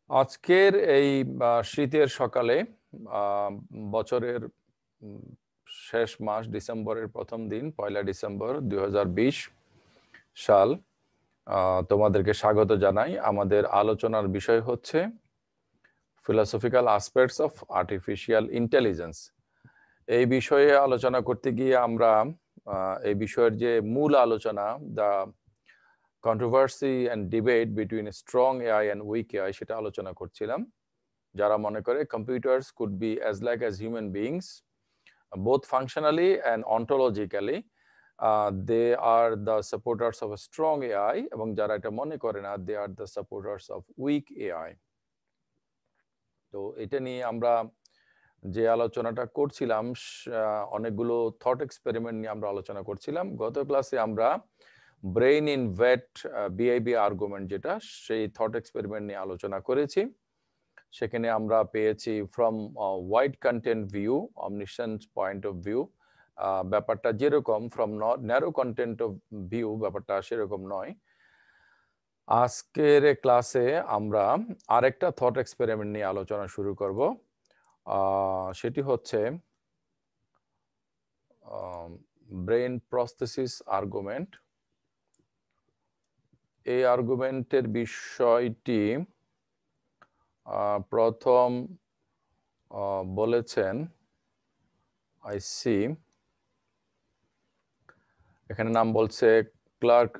আজকের এই শীতের সকালে বছরের শেষ মাস ডিসেম্বরের প্রথম দিন 1 ডিসেম্বর 2020 সাল তোমাদেরকে স্বাগত জানাই। আমাদের আলোচনার বিষয় হচ্ছে philosophical aspects of artificial intelligence. এই বিষয়ে আলোচনা করতে গিয়ে আমরা এই বিষয়ের যে মূল আলোচনা, the controversy and debate between strong AI and weak AI, সেটা আলোচনা করছিলাম। যারা মনে করে computers could be as like as human beings both functionally and ontologically, they are the supporters of a strong AI, এবং যারা এটা মনে করে না, they are the supporters of weak AI। তো এটা নিয়ে আমরা যে আলোচনাটা করছিলাম, অনেকগুলো থট এক্সপেরিমেন্ট নিয়ে আমরা আলোচনা করছিলাম। গত ক্লাসে আমরা brain in vat BIV argument, যেটা সেই থট এক্সপেরিমেন্ট নিয়ে আলোচনা করেছি। সেখানে আমরা পেয়েছি from wide content view, omniscient point of view, ব্যাপারটা যেরকম from narrow content of view ব্যাপারটা সেরকম নয়। আজকের ক্লাসে আমরা আরেকটা থট এক্সপেরিমেন্ট নিয়ে আলোচনা শুরু করব। সেটি হচ্ছে ব্রেইন প্রস্থেসিস আর্গুমেন্ট। এই আর্গুমেন্টের বিষয়টি প্রথম বলেছেন আইসি, এখানে নাম বলছে ক্লার্ক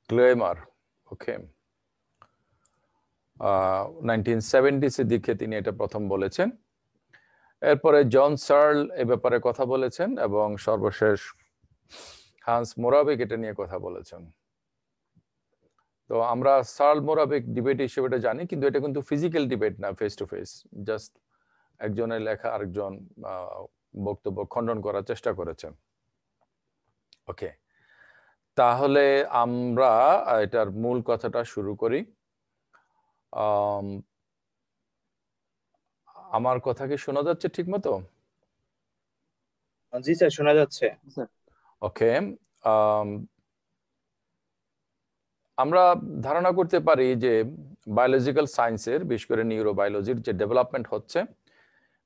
ক্লেমার। ওকে, 1970s এর দিকে তিনি এটা প্রথম বলেছেন। এরপরে জন সার্ল এ ব্যাপারে কথা বলেছেন, এবং সর্বশেষ হান্স মোরাভিক এটা নিয়ে কথা বলেছেন। তো আমরা সার্ল মোরাভিক ডিবেট হিসেবে এটা জানি, কিন্তু এটা কিন্তু ফিজিক্যাল ডিবেট না, ফেস টু ফেস। জাস্ট একজনের লেখা আরেকজন বক্তব্য খণ্ডন করার চেষ্টা করেছেন। ওকে, তাহলে আমরা এটার মূল কথাটা শুরু করি। আমার কথা কি শোনা যাচ্ছে ঠিক মতো? জি স্যার, শোনা যাচ্ছে। ওকে, আমরা ধারণা করতে পারি যে বায়োলজিক্যাল সায়েন্সের, বিশেষ করে নিউরোবায়োলজির যে ডেভেলপমেন্ট হচ্ছে,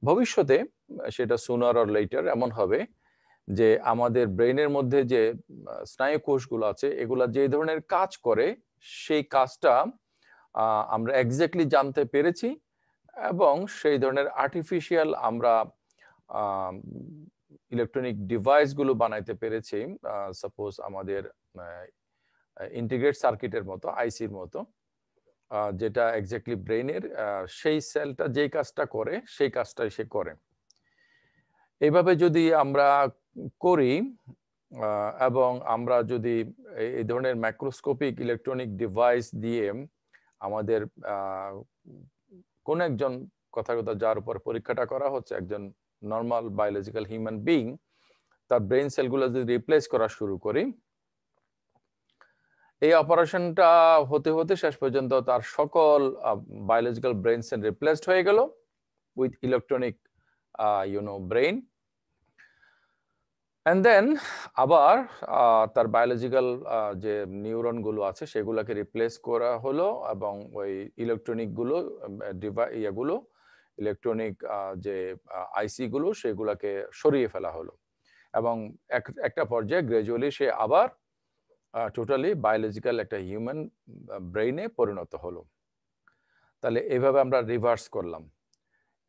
ভবিষ্যতে সেটা সুনার অর লেটার এমন হবে যে আমাদের ব্রেইনের মধ্যে যে স্নায়ু কোষগুলো আছে, এগুলা যে ধরনের কাজ করে, সেই কাজটা আমরা এক্স্যাক্টলি জানতে পেরেছি, এবং সেই ধরনের আর্টিফিশিয়াল আমরা ইলেকট্রনিক ডিভাইসগুলো বানাইতে পেরেছি। সাপোজ আমাদের ইন্টিগ্রেট সার্কিটের মতো, আইসির মতো, যেটা এক্স্যাক্টলি ব্রেইনের সেই সেলটা যেই কাজটা করে সেই কাজটাই সে করে। এইভাবে যদি আমরা করি, এবং আমরা যদি এই ধরনের ম্যাক্রোস্কোপিক ইলেকট্রনিক ডিভাইস দিয়ে আমাদের কোন একজন, কথা যার উপর পরীক্ষাটা করা হচ্ছে, একজন নর্মাল বায়োলজিক্যাল হিউম্যান বিং, তার ব্রেন সেলগুলো যদি রিপ্লেস করা শুরু করি, এই অপারেশনটা হতে হতে শেষ পর্যন্ত তার সকল বায়োলজিক্যাল ব্রেন সেল রিপ্লেসড হয়ে গেল with electronic brain. And then আবার তার বায়োলজিক্যাল যে নিউরন গুলো আছে সেগুলোকে রিপ্লেস করা হলো, এবং ওই ইলেকট্রনিক গুলো ইলেকট্রনিক যে আইসি গুলো সেগুলোকে সরিয়ে ফেলা হলো, এবং একটা পর্যায়ে গ্রাজুয়ালি সে আবার টোটালি বায়োলজিক্যাল একটা হিউম্যান ব্রেইনে পরিণত হলো। তাহলে এইভাবে আমরা রিভার্স করলাম।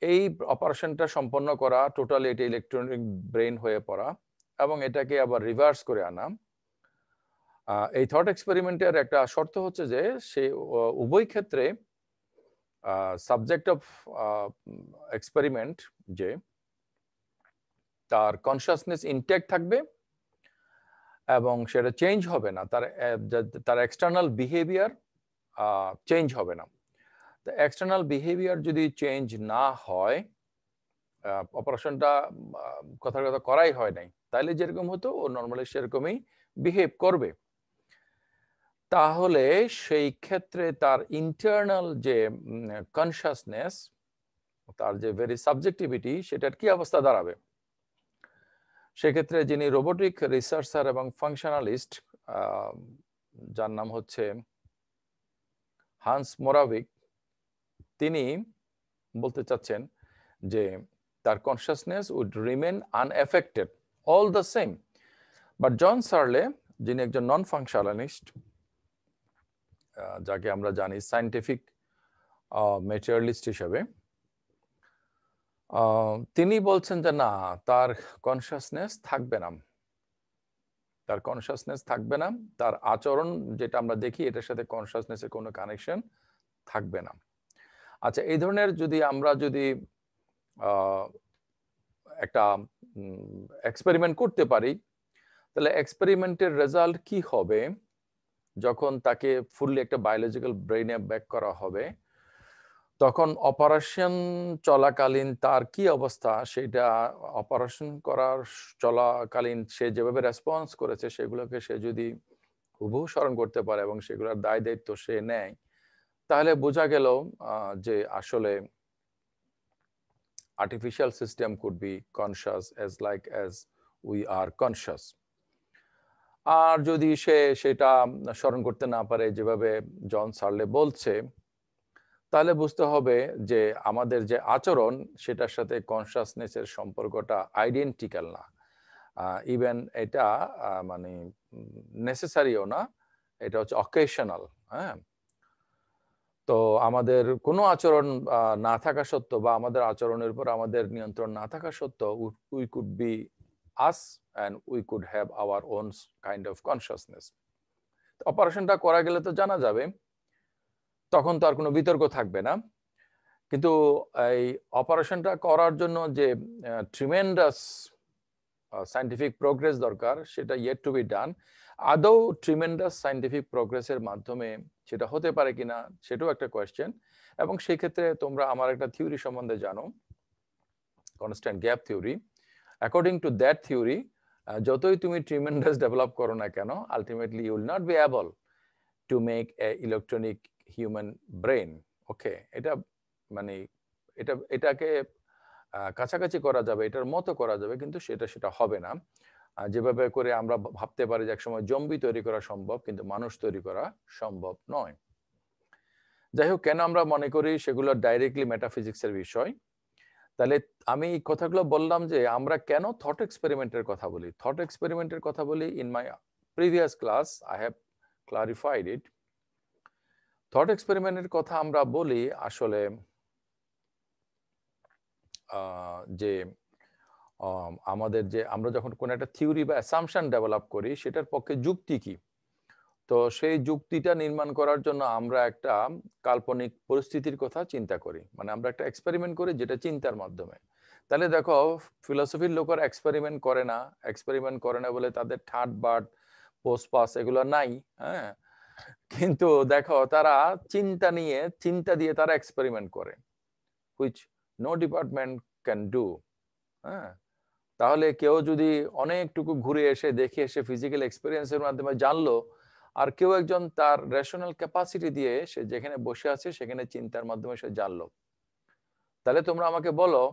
এই অপারেশনটা সম্পন্ন করা, টোটালি এটা ইলেকট্রনিক ব্রেইন হয়ে পড়া, এবং এটাকে আবার রিভার্স করে আনা। এই থট এক্সপেরিমেন্টের একটা শর্ত হচ্ছে যে সে উভয় ক্ষেত্রে সাবজেক্ট অফ এক্সপেরিমেন্ট যে তার কনসিয়াসনেস ইনটেক্ট থাকবে, এবং সেটা চেঞ্জ হবে না, তার এক্সটার্নাল বিহেভিয়ার চেঞ্জ হবে না। তো এক্সটার্নাল বিহেভিয়ার যদি চেঞ্জ না হয়, অপারেশনটা কথার কথা করাই হয় নাই, তাইলে যেরকম হতো ও নর্মালি সেরকমই বিহেভ করবে। তাহলে সেই ক্ষেত্রে তার ইন্টারনাল যে কনসিয়াসনেস, তার যে ভেরি সাবজেক্টিভিটি, সেটার কি অবস্থা দাঁড়াবে? সেক্ষেত্রে যিনি রোবোটিক রিসার্চার এবং ফাংশনালিস্ট, যার নাম হচ্ছে হান্স মোরাভিক, তিনি বলতে চাচ্ছেন যে তার consciousness would remain unaffected all the same. But John Searle, যিনি একজন নন ফাংশনালিস্ট, যাকে আমরা জানি সায়েন্টিফিক ম্যাটেরিয়ালিস্ট হিসেবে, তিনি বলছেন যে না, তার কনসিয়াসনেস থাকবে না, তার কনসিয়াসনেস থাকবে না, তার আচরণ যেটা আমরা দেখি এটার সাথে কনসিয়াসনেসের কোনো কানেকশন থাকবে না। আচ্ছা, এই ধরনের যদি আমরা একটা এক্সপেরিমেন্ট করতে পারি, তাহলে এক্সপেরিমেন্টের রেজাল্ট কি হবে যখন তাকে ফুললি একটা বায়োলজিক্যাল ব্রেইনে ব্যাক করা হবে, তখন অপারেশন চলাকালীন তার কি অবস্থা, সেটা অপারেশন করার চলাকালীন সে যেভাবে রেসপন্স করেছে সেগুলোকে সে যদি হুবহু স্মরণ করতে পারে এবং সেগুলোর দায় দায়িত্ব সে নেয়, তাহলে বোঝা গেল যে আসলে artificial system could be conscious as like as we are conscious. আর যদি সে সেটা স্মরণ করতে না পারে যেভাবে জন সার্লে বলছে, তাহলে বুঝতে হবে যে আমাদের যে আচরণ সেটার সাথে কনসিয়াসনেসের সম্পর্কটা আইডেন্টিক্যাল না, ইভেন এটা মানে নেসেসারিও না, এটা হচ্ছে অকেশনাল। হ্যাঁ, তো আমাদের কোনো আচরণ না থাকা সত্ত্বেও বা আমাদের আচরণের উপর আমাদের নিয়ন্ত্রণ না থাকা সত্ত্বেও we could be us and we could have our own kind of consciousness. অপারেশনটা করা গেলে তো জানা যাবে, তখন তো আর কোনো বিতর্ক থাকবে না। কিন্তু এই অপারেশনটা করার জন্য যে ট্রিমেন্ডাস সায়েন্টিফিক প্রোগ্রেস দরকার, সেটা ইয়েট টু বি ডান। আদৌ ট্রিমেন্ডাস সায়েন্টিফিক প্রোগ্রেসের মাধ্যমে সেটা হতে পারে কিনা, সেটাও একটা কোয়েশ্চেন। এবং সেই ক্ষেত্রে তোমরা আমার একটা থিওরি সম্বন্ধে জানো, constant gap theory. According to that theory, যতই তুমি ট্রিমেন্ডাস ডেভেলপ করো না কেন, ultimately you will not be able to make a electronic human brain. Okay, এটা মানে এটাকে কাছাকাছি করা যাবে, এটার মতো করা যাবে, কিন্তু সেটা হবে না। যেভাবে করে আমরা ভাবতে পারি যে একসময় জম্বি তৈরি করা সম্ভব, কিন্তু মানুষ তৈরি করা সম্ভব নয়। যাই হোক, কেন আমরা মনে করি সেগুলো ডাইরেক্টলি মেটাফিজিক্সের বিষয়। তাহলে আমি এই কথাগুলো বললাম যে আমরা কেন থট এক্সপেরিমেন্টের কথা বলি। থট এক্সপেরিমেন্টের কথা বলি, in my previous class I have clarified it. Thought এক্সপেরিমেন্টের কথা আমরা বলি আসলে যে আমাদের যে আমরা যখন কোনো একটা থিওরি বা অ্যাসাম্পশন ডেভেলপ করি, সেটার পক্ষে যুক্তি কি, তো সেই যুক্তিটা নির্মাণ করার জন্য আমরা একটা কাল্পনিক পরিস্থিতির কথা চিন্তা করি, মানে আমরা একটা এক্সপেরিমেন্ট করি যেটা চিন্তার মাধ্যমে। তাহলে দেখো, ফিলোসফির লোকের এক্সপেরিমেন্ট করে না বলে তাদের ঠাট বাট পোস্ট পাস এগুলো নাই। হ্যাঁ, কিন্তু দেখো তারা চিন্তা দিয়ে তারা এক্সপেরিমেন্ট করে, which no department can do. হ্যাঁ, তাহলে কেউ যদি অনেকটুকু ঘুরে এসে দেখে এসে ফিজিক্যাল এক্সপিরিয়েন্সের মাধ্যমে জানলো, আর কেউ একজন তার রেশনাল ক্যাপাসিটি দিয়ে সে যেখানে বসে আছে সেখানে চিন্তার মাধ্যমে সে জানলো, তাহলে তোমরা আমাকে বলো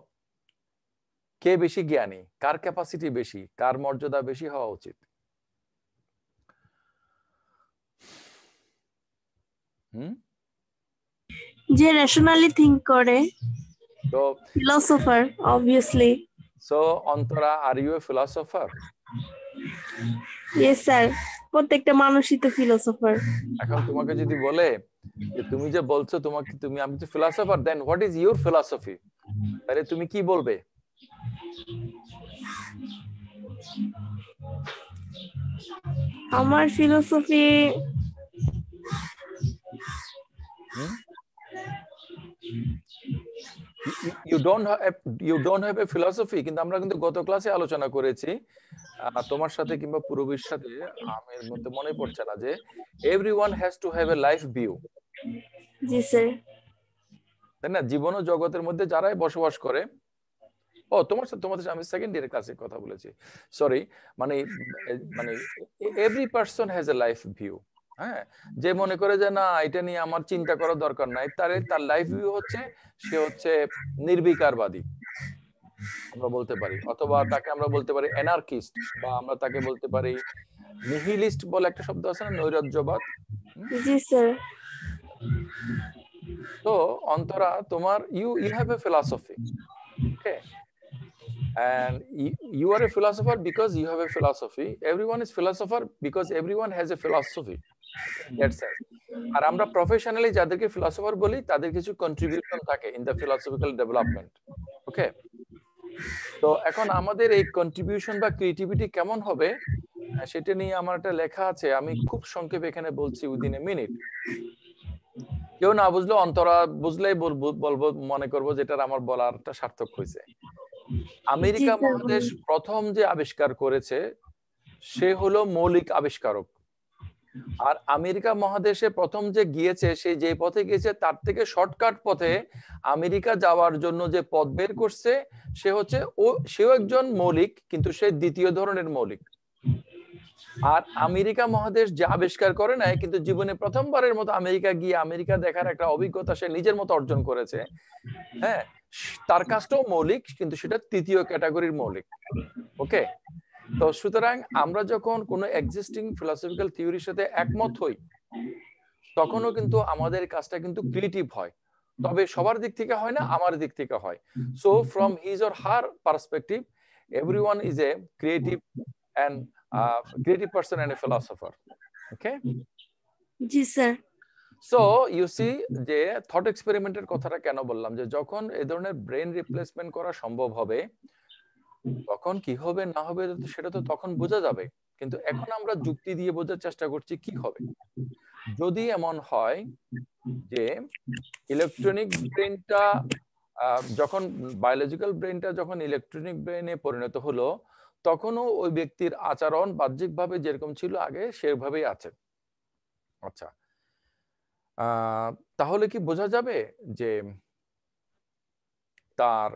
কে বেশি জ্ঞানী, কার ক্যাপাসিটি বেশি, কার মর্যাদা বেশি হওয়া উচিত? যে রেশনালি থিংক করে, তো philosopher obviously. So Antara, are you a philosopher? Yes sir, প্রত্যেকটা মানুষই তো ফিলোসোফার। এখন তোমাকে যদি বলে যে তুমি যে বলছো আমি তো philosopher, then what is your philosophy, তাহলে তুমি কি বলবে? আমার philosophy you don't have a philosophy, কিন্তু আমরা কিন্তু গত ক্লাসে আলোচনা করেছি তোমার সাথে কিংবা পূর্বের সাথে, আমার মধ্যে মনে পড়ছে না, যে everyone has to have a life view। G sir. তাই না? জীবন ও জগতের মধ্যে যারাই বসবাস করে, তোমাদের আমি সেকেন্ড ইয়ারের ক্লাসে কথা বলেছি, সরি, মানে every person has a life view. হ্যাঁ, যে মনে করে যে না এটা নিয়ে আমার চিন্তা করার দরকার নাই, তার লাইফ ভিউ হচ্ছে সে হচ্ছে নির্বিকারবাদী আমরা বলতে পারি, অথবা তাকে আমরা বলতে পারি অ্যানার্কিস্ট, বা আমরা তাকে বলতে পারি নিহিলিস্ট বলে একটা শব্দ আছে না, নৈরাজ্যবাদ। জি স্যার। তো অন্তরা তোমার you have a philosophy, okay, and you are a philosopher because you have a philosophy. Everyone is philosopher because everyone has a philosophy. That's it. আর আমরা প্রফেশনালি যাদেরকে ফিলোসোফার বলি তাদের কিছু কন্ট্রিবিউশন থাকে ইন দ্য ফিলোসফিক্যাল ডেভেলপমেন্ট, ওকে। তো এখন আমাদের এই কন্ট্রিবিউশন বা ক্রিয়েটিভিটি কেমন হবে সেটা নিয়ে আমার একটা লেখা আছে, আমি খুব সংক্ষেপে এখানে বলছি উইদিন এ মিনিট। কেউ না বুঝলে অন্তরা বুঝলেই বলবো, মনে করবো যেটা আমার বলারটা সার্থক হয়েছে। আমেরিকা মহাদেশ প্রথম যে আবিষ্কার করেছে সে হলো মৌলিক আবিষ্কারক, আর আমেরিকা মহাদেশে প্রথম যে গিয়েছে সে যে পথে গিয়েছে তার থেকে শর্টকাট পথে আমেরিকা যাওয়ার জন্য যে পথ বের করছে সে হচ্ছে সেও একজন মৌলিক, কিন্তু সে দ্বিতীয় ধরনের মৌলিক। আর আমেরিকা মহাদেশ যে আবিষ্কার করে নাই, কিন্তু জীবনে প্রথমবারের মতো আমেরিকা গিয়ে আমেরিকা দেখার একটা অভিজ্ঞতা সে নিজের মতো অর্জন করেছে, হ্যাঁ, তার কাজটাও মৌলিক, কিন্তু সেটা তৃতীয় ক্যাটাগরির মৌলিক, ওকে। তো সুতরাং আমরা যখন কোনো এক্সিস্টিং ফিলোসফিক্যাল থিওরির সাথে একমত হই তখনও কিন্তু আমাদের কাজটা কিন্তু ক্রিয়েটিভ হয়, তবে সবার দিক থেকে হয় না, আমার দিক থেকে হয়। So from his or her perspective everyone is a creative and creative person and a philosopher, okay? জি স্যার। সো ইউ সি যে থট এক্সপেরিমেন্টের কথাটা কেন বললাম, যে যখন এই ধরনের ব্রেন রিপ্লেসমেন্ট করা সম্ভব হবে তখন কি হবে না হবে সেটা তো তখন বোঝা যাবে, কিন্তু এখন আমরা যুক্তি দিয়ে বোঝার চেষ্টা করছি কি হবে। যদি এমন হয় যে ইলেকট্রনিক ব্রেনটা যখন বায়োলজিক্যাল ব্রেনটা যখন ইলেকট্রনিক ব্রেনে পরিণত হলো তখনও ওই ব্যক্তির আচরণ বাহ্যিকভাবে যেরকম ছিল আগে সেভাবেই আছে, আচ্ছা, তাহলে কি বোঝা যাবে যে তার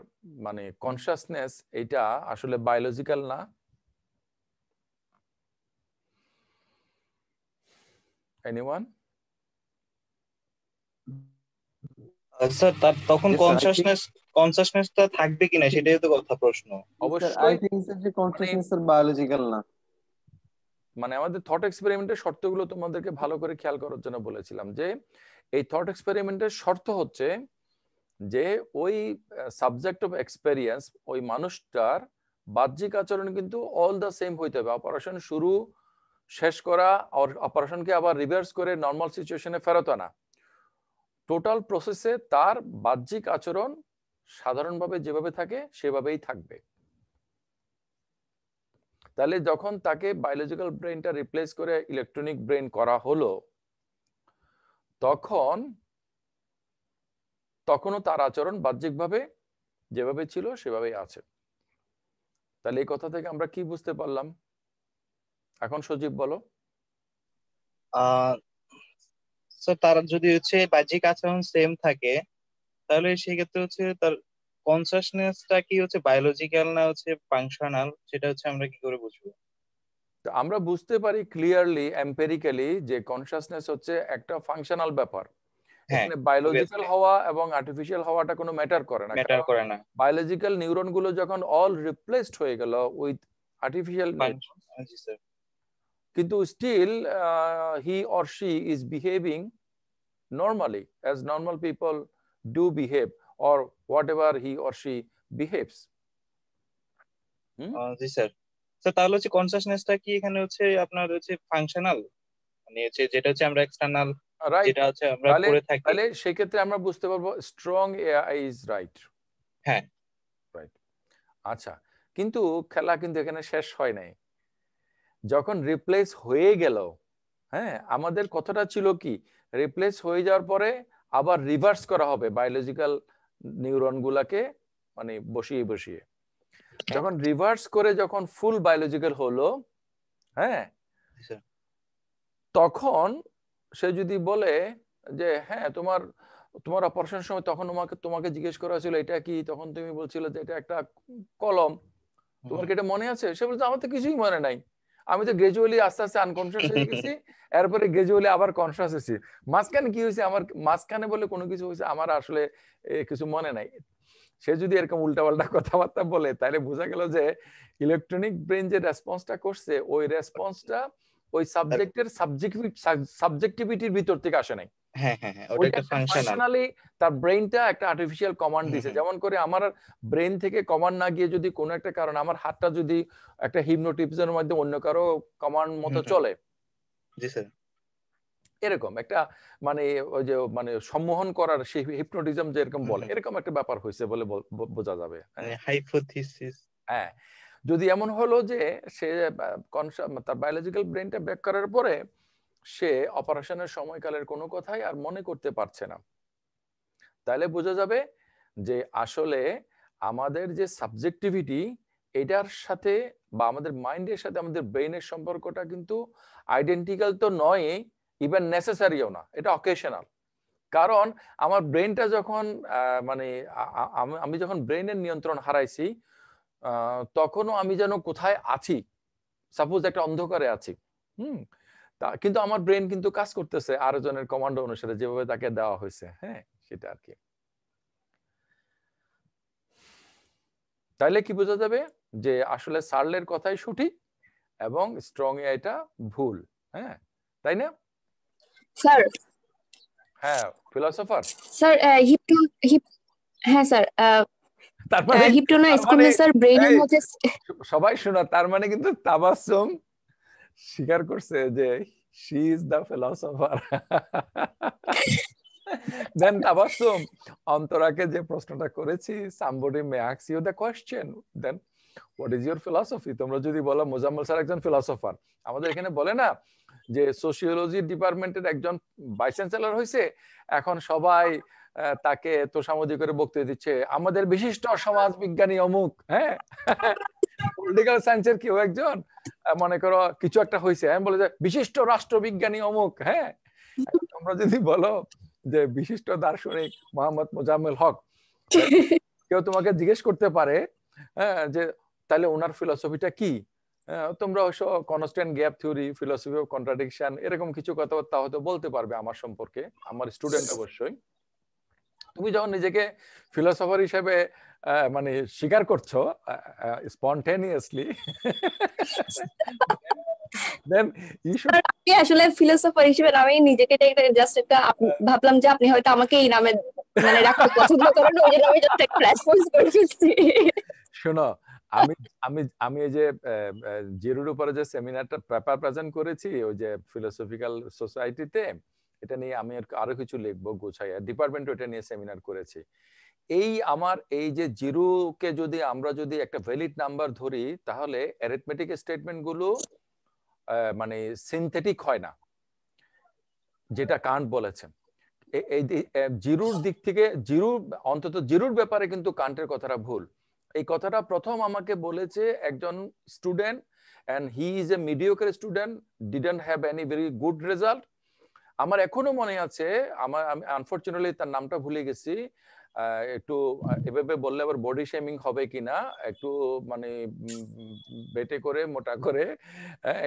মানে কনসাসনেস এটা আসলে বায়োলজিক্যাল না? এনিওয়ান? স্যার তার তখন কনসাসনেসটা থাকবে কিনা সেটাই তো কথা প্রশ্ন। অবশ্যই আই থিংক যে কনসাসনেস আর বায়োলজিক্যাল না, মানে আমাদের থট এক্সপেরিমেন্টের শর্তগুলো তোমাদেরকে ভালো করে খেয়াল করার জন্য বলেছিলাম যে এই থট এক্সপেরিমেন্টের শর্ত হচ্ছে যে ওই সাবজেক্ট অফ এক্সপেরিয়েন্স ওই মানুষটার বাহ্যিক আচরণ কিন্তু অল দ্য সেম হইতে হবে, অপারেশন শুরু শেষ করা আর অপারেশনকে আবার রিভার্স করে নর্মাল সিচুয়েশনে ফেরত আনা, টোটাল প্রসেসে তার বাহ্যিক আচরণ সাধারণভাবে যেভাবে থাকে সেভাবেই থাকবে। তাহলে যখন তাকে বায়োলজিক্যাল ব্রেনটা রিপ্লেস করে ইলেকট্রনিক ব্রেন করা হলো তখনও তার আচরণ বাহ্যিকভাবে যেভাবে ছিল সেভাবেই আছে। তাহলে এই কথা থেকে আমরা কি বুঝতে পারলাম? এখন সজীব বলো। স্যার তার যদি হচ্ছে বাহ্যিক আচরণ সেম থাকে তাহলে সেক্ষেত্রে হচ্ছে তার কনসাসনেসটা কি হচ্ছে বায়োলজিক্যাল না হচ্ছে ফাংশনাল, সেটা হচ্ছে আমরা কি করে বুঝবো? আমরা বুঝতে পারি ক্লিয়ারলি এম্পিরিক্যালি যে কনসাসনেস হচ্ছে একটা ফাংশনাল ব্যাপার, এখানে বায়োলজিক্যাল হওয়া এবং আর্টিফিশিয়াল হওয়াটা কোনো ম্যাটার করে না, ম্যাটার করে না। বায়োলজিক্যাল নিউরন গুলো যখন অল রিপ্লেসড হয়ে গেল উইথ আর্টিফিশিয়াল, কিন্তু still he or she is behaving normally as normal people do behave or whatever he or she behaves. G sir. Sir তাহলে হচ্ছে কনসাসনেসটা কি এখানে হচ্ছে আপনার হচ্ছে ফাংশনাল, মানে হচ্ছে যেটা হচ্ছে আমরা এক্সটার্নাল যেটা হচ্ছে আমরা করে থাকি, তাহলে সেই ক্ষেত্রে আমরা বুঝতে পারবো স্ট্রং এআই ইজ রাইট। হ্যাঁ রাইট। আচ্ছা, কিন্তু খেলা কিন্তু এখানে শেষ হয় নাই। যখন রিপ্লেস হয়ে গেল, হ্যাঁ, আমাদের কথাটা ছিল কি রিপ্লেস হয়ে যাওয়ার পরে আবার রিভার্স করা হবে বায়োলজিক্যাল নিউরন গুলাকে, মানে বসিয়ে বসিয়ে যখন রিভার্স করে যখন ফুল বায়োলজিক্যাল হলো, হ্যাঁ, তখন সে যদি বলে যে হ্যাঁ তোমার অপারেশনের সময় তখন তোমাকে জিজ্ঞেস করা হয়েছিল এটা কি, তখন তুমি বলছিল যে এটা একটা কলম, তোমার কি এটা মনে আছে? সে বলছে আমার তো কিছুই মনে নাই, আমি তো গ্রাজুয়ালি আস্তে আস্তে আনকনসিয়াস হয়ে গেছি, এরপরে গ্রাজুয়ালি আবার কনসিয়াস হয়েছি, মাঝখানে কি হয়েছে আমার, মাঝখানে বলে কোনো কিছু হয়েছে আমার আসলে কিছু মনে নাই। সে যদি এরকম উল্টাপাল্টা কথাবার্তা বলে তাহলে বোঝা গেল যে ইলেকট্রনিক ব্রেন যে রেসপন্সটা করছে ওই রেসপন্সটা ওই সাবজেক্টের সাবজেক্টিভিটির ভিতর থেকে আসে নাই। হ্যাঁ হ্যাঁ হ্যাঁ, ওটা ওইটা একটা একটা ফাংশনাল। ফাংশনালি তার ব্রেইনটা একটা আর্টিফিশিয়াল কমান্ড দিছে। যেমন করে আমার ব্রেইন থেকে কমান্ড না গিয়ে যদি কোনো একটা কারণ আমার হাতটা যদি একটা হিপনোটিজমের মধ্যে অন্য কারো কমান্ড মতো চলে, জি স্যার। এরকম একটা মানে ওই যে মানে সম্মোহন করার সেই হিপনোটিজম যেরকম বলে এরকম একটা ব্যাপার হয়েছে বলে বোঝা যাবে। হাইপোথিসিস। হ্যাঁ, যদি এমন হলো যে সে তার বায়োলজিক্যাল ব্রেনটা ব্যাক করার পরে সে অপারেশনের সময়কালের কোনো কথাই আর মনে করতে পারছে না, তাহলে বোঝা যাবে যে আসলে আমাদের যে সাবজেক্টিভিটি এটার সাথে বা আমাদের মাইন্ডের সাথে আমাদের ব্রেইনের সম্পর্কটা কিন্তু আইডেন্টিক্যাল তো নয়, ইভেন নেসেসারিও না, এটা অকেশনাল। কারণ আমার ব্রেনটা যখন মানে আমি যখন ব্রেনের নিয়ন্ত্রণ হারাইছি তখনও আমি যেন কোথায় আছি, সাপোজ একটা অন্ধকারে আছি, কিন্তু আমার ব্রেন কিন্তু কাজ করতেছে আরো জনের কমান্ড অনুসারে যেভাবে তাকে দেওয়া হয়েছে। হ্যাঁ, সেটা আর কি। তাইলে কি বোঝা যাবে যে আসলে সার্লের কথাই সঠিক এবং স্ট্রং এটা ভুল। হ্যাঁ, তাই না? স্যার হ্যাঁ, ফিলোসোফার। স্যার হ্যাঁ স্যার, তার মানে হিপনোটাইজ করলে স্যার ব্রেইনের এই, মধ্যে সবাই শোনা, তার মানে কিন্তু তাবাসসুম স্বীকার করছে যে শি ইজ দ্য ফিলোসোফার। দেন তাবাসসুম অন্তরাকে যে প্রশ্নটা করেছি, somebody may ask you the question, then what is your philosophy? তোমরা যদি বলো মোজাম্মেল স্যার একজন ফিলোসোফার, আমাদের এখানে বলে না যে সোশিওলজি ডিপার্টমেন্টের একজন ভাইস চ্যান্সেলর হয়েছে, এখন সবাই তাকে তোষামোদি করে বক্তৃতা দিচ্ছে, আমাদের বিশিষ্ট সমাজ বিজ্ঞানী অমুক। হ্যাঁ, পলিটিক্যাল সায়েন্সের কেউ একজন মনে করো কিছু একটা হয়েছে, আমি বলে যে বিশিষ্ট রাষ্ট্রবিজ্ঞানী অমুক। হ্যাঁ, তোমরা যদি বলো যে বিশিষ্ট দার্শনিক মোহাম্মদ মোজাম্মেল হক, কেউ তোমাকে জিজ্ঞেস করতে পারে যে তাহলে ওনার ফিলোসফিটা কি, তোমরা অবশ্য constant gap theory, philosophy of contradiction এরকম কিছু কথাবার্তা হয়তো বলতে পারবে আমার সম্পর্কে, আমার স্টুডেন্ট অবশ্যই। তুমি যখন নিজেকে ফিলোসফার হিসেবে মানে স্বীকার করছো স্পন্টেনিয়াসলি, দেন ইউ শুড। আমি আসলে ফিলোসোফার হিসেবে আমি নিজেকে জাস্ট একটা ভাবলাম যে আপনি হয়তো আমাকে এই নামে মানে রাখতে পছন্দ করেন, ওই জন্য আমি জাস্ট একটা রেসপন্স করে ফেলছি। শোনো, আমি আমি আমি এই যে জিরোর উপরে যে সেমিনারটা পেপার প্রেজেন্ট করেছি ওই যে ফিলোসফিক্যাল সোসাইটিতে, এটা নিয়ে আমি আরো কিছু লিখবো গুছাই, ডিপার্টমেন্ট এটা নিয়ে সেমিনার করেছি। এই আমার এই যে জিরোকে যদি আমরা যদি একটা ভ্যালিড নাম্বার ধরি তাহলে অ্যারিথমেটিক স্টেটমেন্ট গুলো মানে সিনথেটিক হয় না, যেটা কান্ট বলেছেন। এই জিরোর দিক থেকে অন্তত জিরোর ব্যাপারে কিন্তু কান্টের কথাটা ভুল। এই কথাটা প্রথম আমাকে বলেছে একজন student, and he is a mediocre student, didn't have any very good result. আমার এখনো মনে আছে, আমি আনফরচুনেটলি তার নামটা ভুলে গেছি, একটু এভাবে বললে আবার বডি শেমিং হবে কিনা, একটু মানে বেটে করে মোটা করে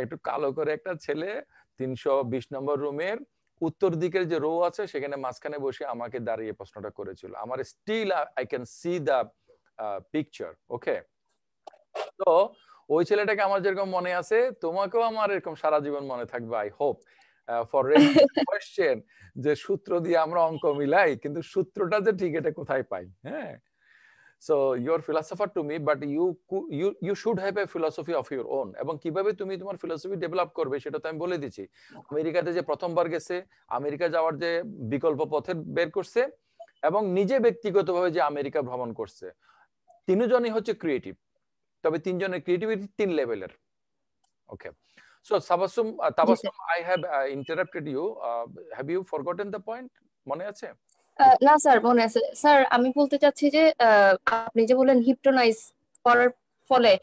একটু কালো করে একটা ছেলে 320 নম্বর রুমের উত্তর দিকের যে রো আছে সেখানে মাঝখানে বসে আমাকে দাঁড়িয়ে প্রশ্নটা করেছিল। আমার still I can see the picture. Okay, তো ওই ছেলেটাকে আমার যেরকম মনে আছে তোমাকেও আমার এরকম সারা জীবন মনে থাকবে, আই হোপ। ফর কোয়েশ্চেন যে সূত্র দিয়ে আমরা অঙ্ক মিলাই কিন্তু সূত্রটা যে ঠিক এটা কোথায় পাই। হ্যাঁ, so your philosopher to me, but you should have a philosophy of your own. এবং কিভাবে তুমি তোমার ফিলোসফি ডেভেলপ করবে সেটা তো আমি বলে দিচ্ছি। আমেরিকাতে যে প্রথমবার গেছে, আমেরিকা যাওয়ার যে বিকল্প পথে বের করছে এবং নিজে ব্যক্তিগতভাবে যে আমেরিকা ভ্রমণ করছে, তিনজনই হচ্ছে ক্রিয়েটিভ, তবে তিনজনের ক্রিয়েটিভিটি 3 লেভেলের। Okay, so Tabassum, I have interrupted you. Have you forgotten the point? মনে আছে? না স্যার, মনে আছে স্যার। আমি বলতে চাচ্ছি যে আপনি যে বলেন হিপনোটাইজ করার ফলে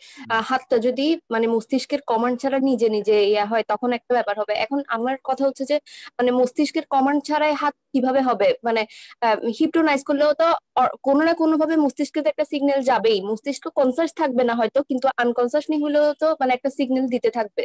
হাতটা যদি মানে মস্তিষ্কের কমান্ড ছাড়া নিজে নিজে ইয়া হয় তখন একটা ব্যাপার হবে। এখন আমার কথা হচ্ছে যে মানে মস্তিষ্কের কমান্ড ছাড়াই হাত কিভাবে হবে? মানে হিপনোটাইজ করলেও তো কোনো না কোনো ভাবে মস্তিষ্কে তো একটা সিগন্যাল যাবেই। মস্তিষ্ক কনসাস থাকবে না হয়তো, কিন্তু আনকনসাসলি হলেও তো মানে একটা সিগন্যাল দিতে থাকবে।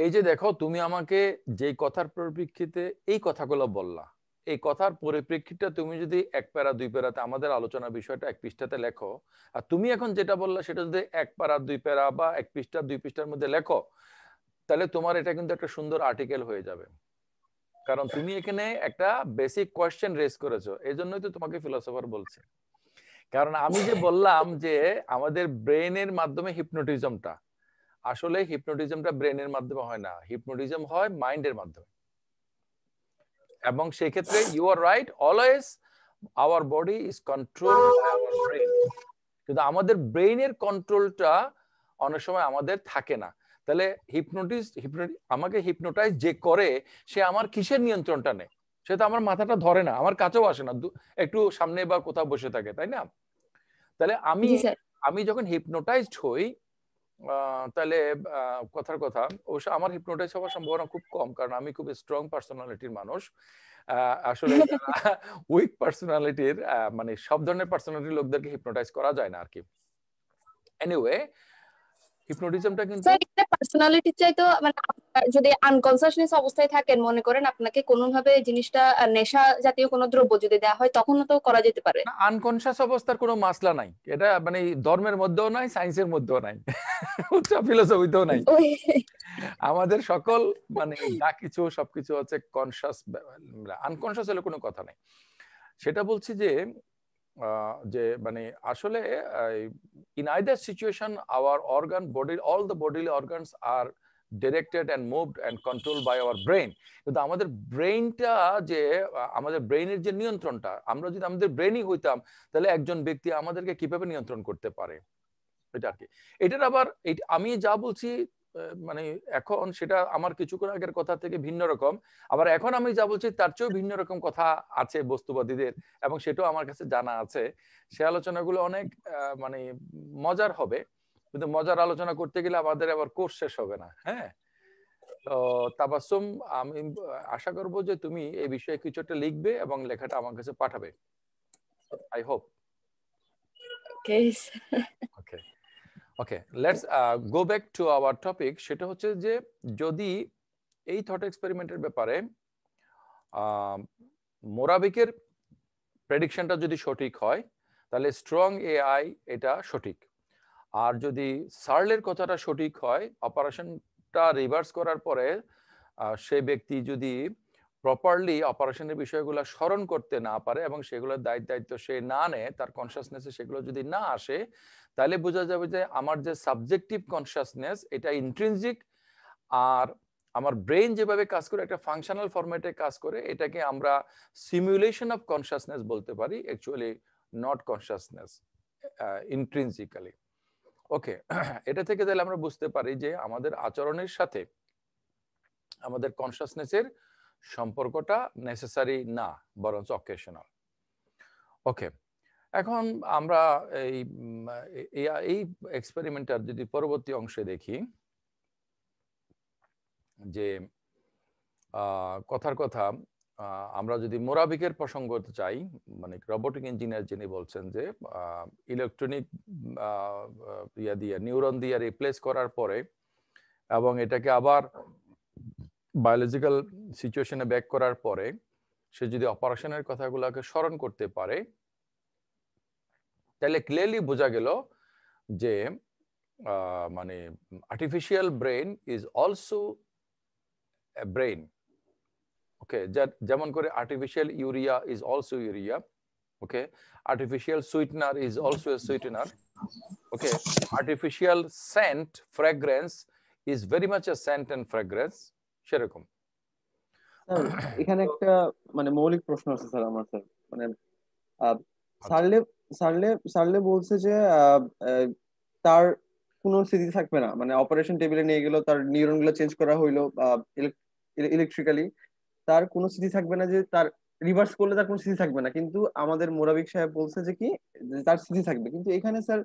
এই যে দেখো, তুমি আমাকে যেই কথার পরিপ্রেক্ষিতে এই কথাগুলো বললা, এই কথার পরিপ্রেক্ষিতে তুমি যদি 1 প্যারা 2 প্যারাতে আমাদের আলোচনা বিষয়টা 1 পৃষ্ঠাতে লেখো, আর তুমি এখন যেটা বললা সেটা যদি 1 প্যারা 2 প্যারা বা 1 পৃষ্ঠা 2 পৃষ্ঠার মধ্যে লেখো, তাহলে তোমার এটা কিন্তু একটা সুন্দর আর্টিকেল হয়ে যাবে, কারণ তুমি এখানে একটা বেসিক কোয়েশ্চেন রেজ করেছো, এই জন্যই তো তোমাকে ফিলোসোফার বলছে। কারণ আমি যে বললাম যে আমাদের ব্রেনের মাধ্যমে হিপনোটিজমটা, আসলে হিপনোটিজমটা ব্রেনের মাধ্যমে হয় না, হিপনোটিজম হয় মাইন্ডের মাধ্যমে। এবং সেই ক্ষেত্রে you are right, always our body is control by our brain, কিন্তু আমাদের ব্রেইনের কন্ট্রোলটা অনেক সময় আমাদের থাকে না। তাহলে আমাকে হিপনোটাইজ যে করে, সে আমার কিসের নিয়ন্ত্রণটা নেই? সে তো আমার মাথাটা ধরে না, আমার কাছেও আসে না, একটু সামনে বা কোথাও বসে থাকে, তাই না? তাহলে আমি জি স্যার। আমি যখন হিপনোটাইজড হই, তাহলে কথার কথা, অবশ্য আমার হিপনোটাইজ হওয়ার সম্ভাবনা খুব কম, কারণ আমি খুব স্ট্রং পার্সোনালিটির মানুষ। আসলে উইক পার্সোনালিটির, মানে সব ধরনের পার্সোনালিটির লোকদেরকে হিপনোটাইজ করা যায় না আর কি। এনিওয়ে, হিপনোটিজমটা কিন্তু স্যার এটা পার্সোনালিটির চাইতো মানে আপনার যদি আনকনসিয়াসনেস অবস্থায় থাকেন, মনে করেন আপনাকে কোনোভাবে জিনিসটা নেশা জাতীয় কোনো দ্রব্য যদি দেওয়া হয়, তখনও তো করা যেতে পারে। আনকনশাস অবস্থার কোনো মাসলা নাই, এটা মানে ধর্মের মধ্যেও নাই, সায়েন্সের মধ্যেও নাই, উচ্চ ফিলোসফিতেও নাই। ওই আমাদের সকল মানে যা কিছু সবকিছু হচ্ছে কনশাস, আনকনশাস হলে কোনো কথা নাই। সেটা বলছি যে যে মানে আসলে in either situation our all the bodily organs are directed and moved and controlled by our brain. কিন্তু আমাদের ব্রেইনটা যে আমাদের ব্রেইনের যে নিয়ন্ত্রণটা, আমরা যদি আমাদের ব্রেইনই হইতাম, তাহলে একজন ব্যক্তি আমাদেরকে কিভাবে নিয়ন্ত্রণ করতে পারে? এটা আর কি। এটার আবার আমি যা বলছি মানে এখন সেটা আমার কিছুক্ষণ আগের কথা থেকে ভিন্ন রকম, আবার এখন আমি যা বলছি তার চেয়েও ভিন্ন রকম কথা আছে বস্তুবাদীদের, এবং সেটাও আমার কাছে জানা আছে। সে আলোচনাগুলো অনেক মানে মজার হবে, কিন্তু মজার আলোচনা করতে গেলে আমাদের আবার কোর্স শেষ হবে না। হ্যাঁ, তো তাবাসসুম, আমি আশা করব যে তুমি এই বিষয়ে কিছু একটা লিখবে এবং লেখাটা আমার কাছে পাঠাবে, I hope. Okay okay okay, let's go back to our topic. সেটা হচ্ছে যে যদি এই থট এক্সপেরিমেন্টের ব্যাপারে মোরাবিকের প্রেডিকশনটা যদি সঠিক হয়, তাহলে স্ট্রং এআই এটা সঠিক। আর যদি সার্লের কথাটা সঠিক হয়, অপারেশনটা রিভার্স করার পরে সেই ব্যক্তি যদি প্রপারলি অপারেশনের বিষয়গুলো স্মরণ করতে না পারে এবং সেগুলোর দায়িত্ব সে না নেয়, তার কনসিয়াসনেসে সেগুলো যদি না আসে, তাহলে বোঝা যাবে যে আমার যে সাবজেক্টিভ কনসিয়াসনেস এটা ইন্ট্রিনজিক, আর আমার ব্রেন যেভাবে কাজ করে একটা ফাংশনাল ফরম্যাটে কাজ করে, এটাকে আমরা সিমুলেশন অফ কনসিয়াসনেস বলতে পারি, অ্যাকচুয়ালি নট কনসিয়াসনেস ইন্ট্রিনজিক্যালি। ওকে, এটা থেকে তাহলে আমরা বুঝতে পারি যে আমাদের আচরণের সাথে আমাদের কনসিয়াসনেসের সম্পর্কটা নেসেসারি না, বরঞ্চ অকেশনাল। ওকে, এখন আমরা এই এক্সপেরিমেন্টার যদি পরবর্তী অংশে দেখি, যে কথার কথা আমরা যদি মোরাবিকের প্রসঙ্গ চাই, মানে রোবোটিক ইঞ্জিনিয়ার যিনি বলছেন যে ইলেকট্রনিক ইয়া দিয়ে, নিউরন দিয়ে রিপ্লেস করার পরে এবং এটাকে আবার বায়োলজিক্যাল সিচুয়েশনে ব্যাক করার পরে সে যদি অপারেশনের কথাগুলোকে স্মরণ করতে পারে, তাহলে ক্লিয়ারলি বোঝা গেল যে মানে artificial brain is also a brain. Okay, যেমন করে artificial urea is also urea, okay, artificial sweetener is also a sweetener, okay, artificial scent fragrance is very much a scent and fragrance, সেরকম। Sir এখানে একটা মানে মৌলিক প্রশ্ন আছে sir আমার, স্যার মানে আহ, আচ্ছা, সার্লে সার্লে সার্লে বলছে যে তার কোনো স্মৃতি থাকবে না, মানে অপারেশন টেবিলে নিয়ে গেল, তার নিউরন গুলো চেঞ্জ করা হইলো ইলেকট্রিক্যালি, তার কোনো স্মৃতি থাকবে না, যে তার রিভার্স করলে তার কোনো স্মৃতি থাকবে না। কিন্তু আমাদের মোরাবিক সাহেব বলছে যে কি, যে তার স্মৃতি থাকবে। কিন্তু এখানে স্যার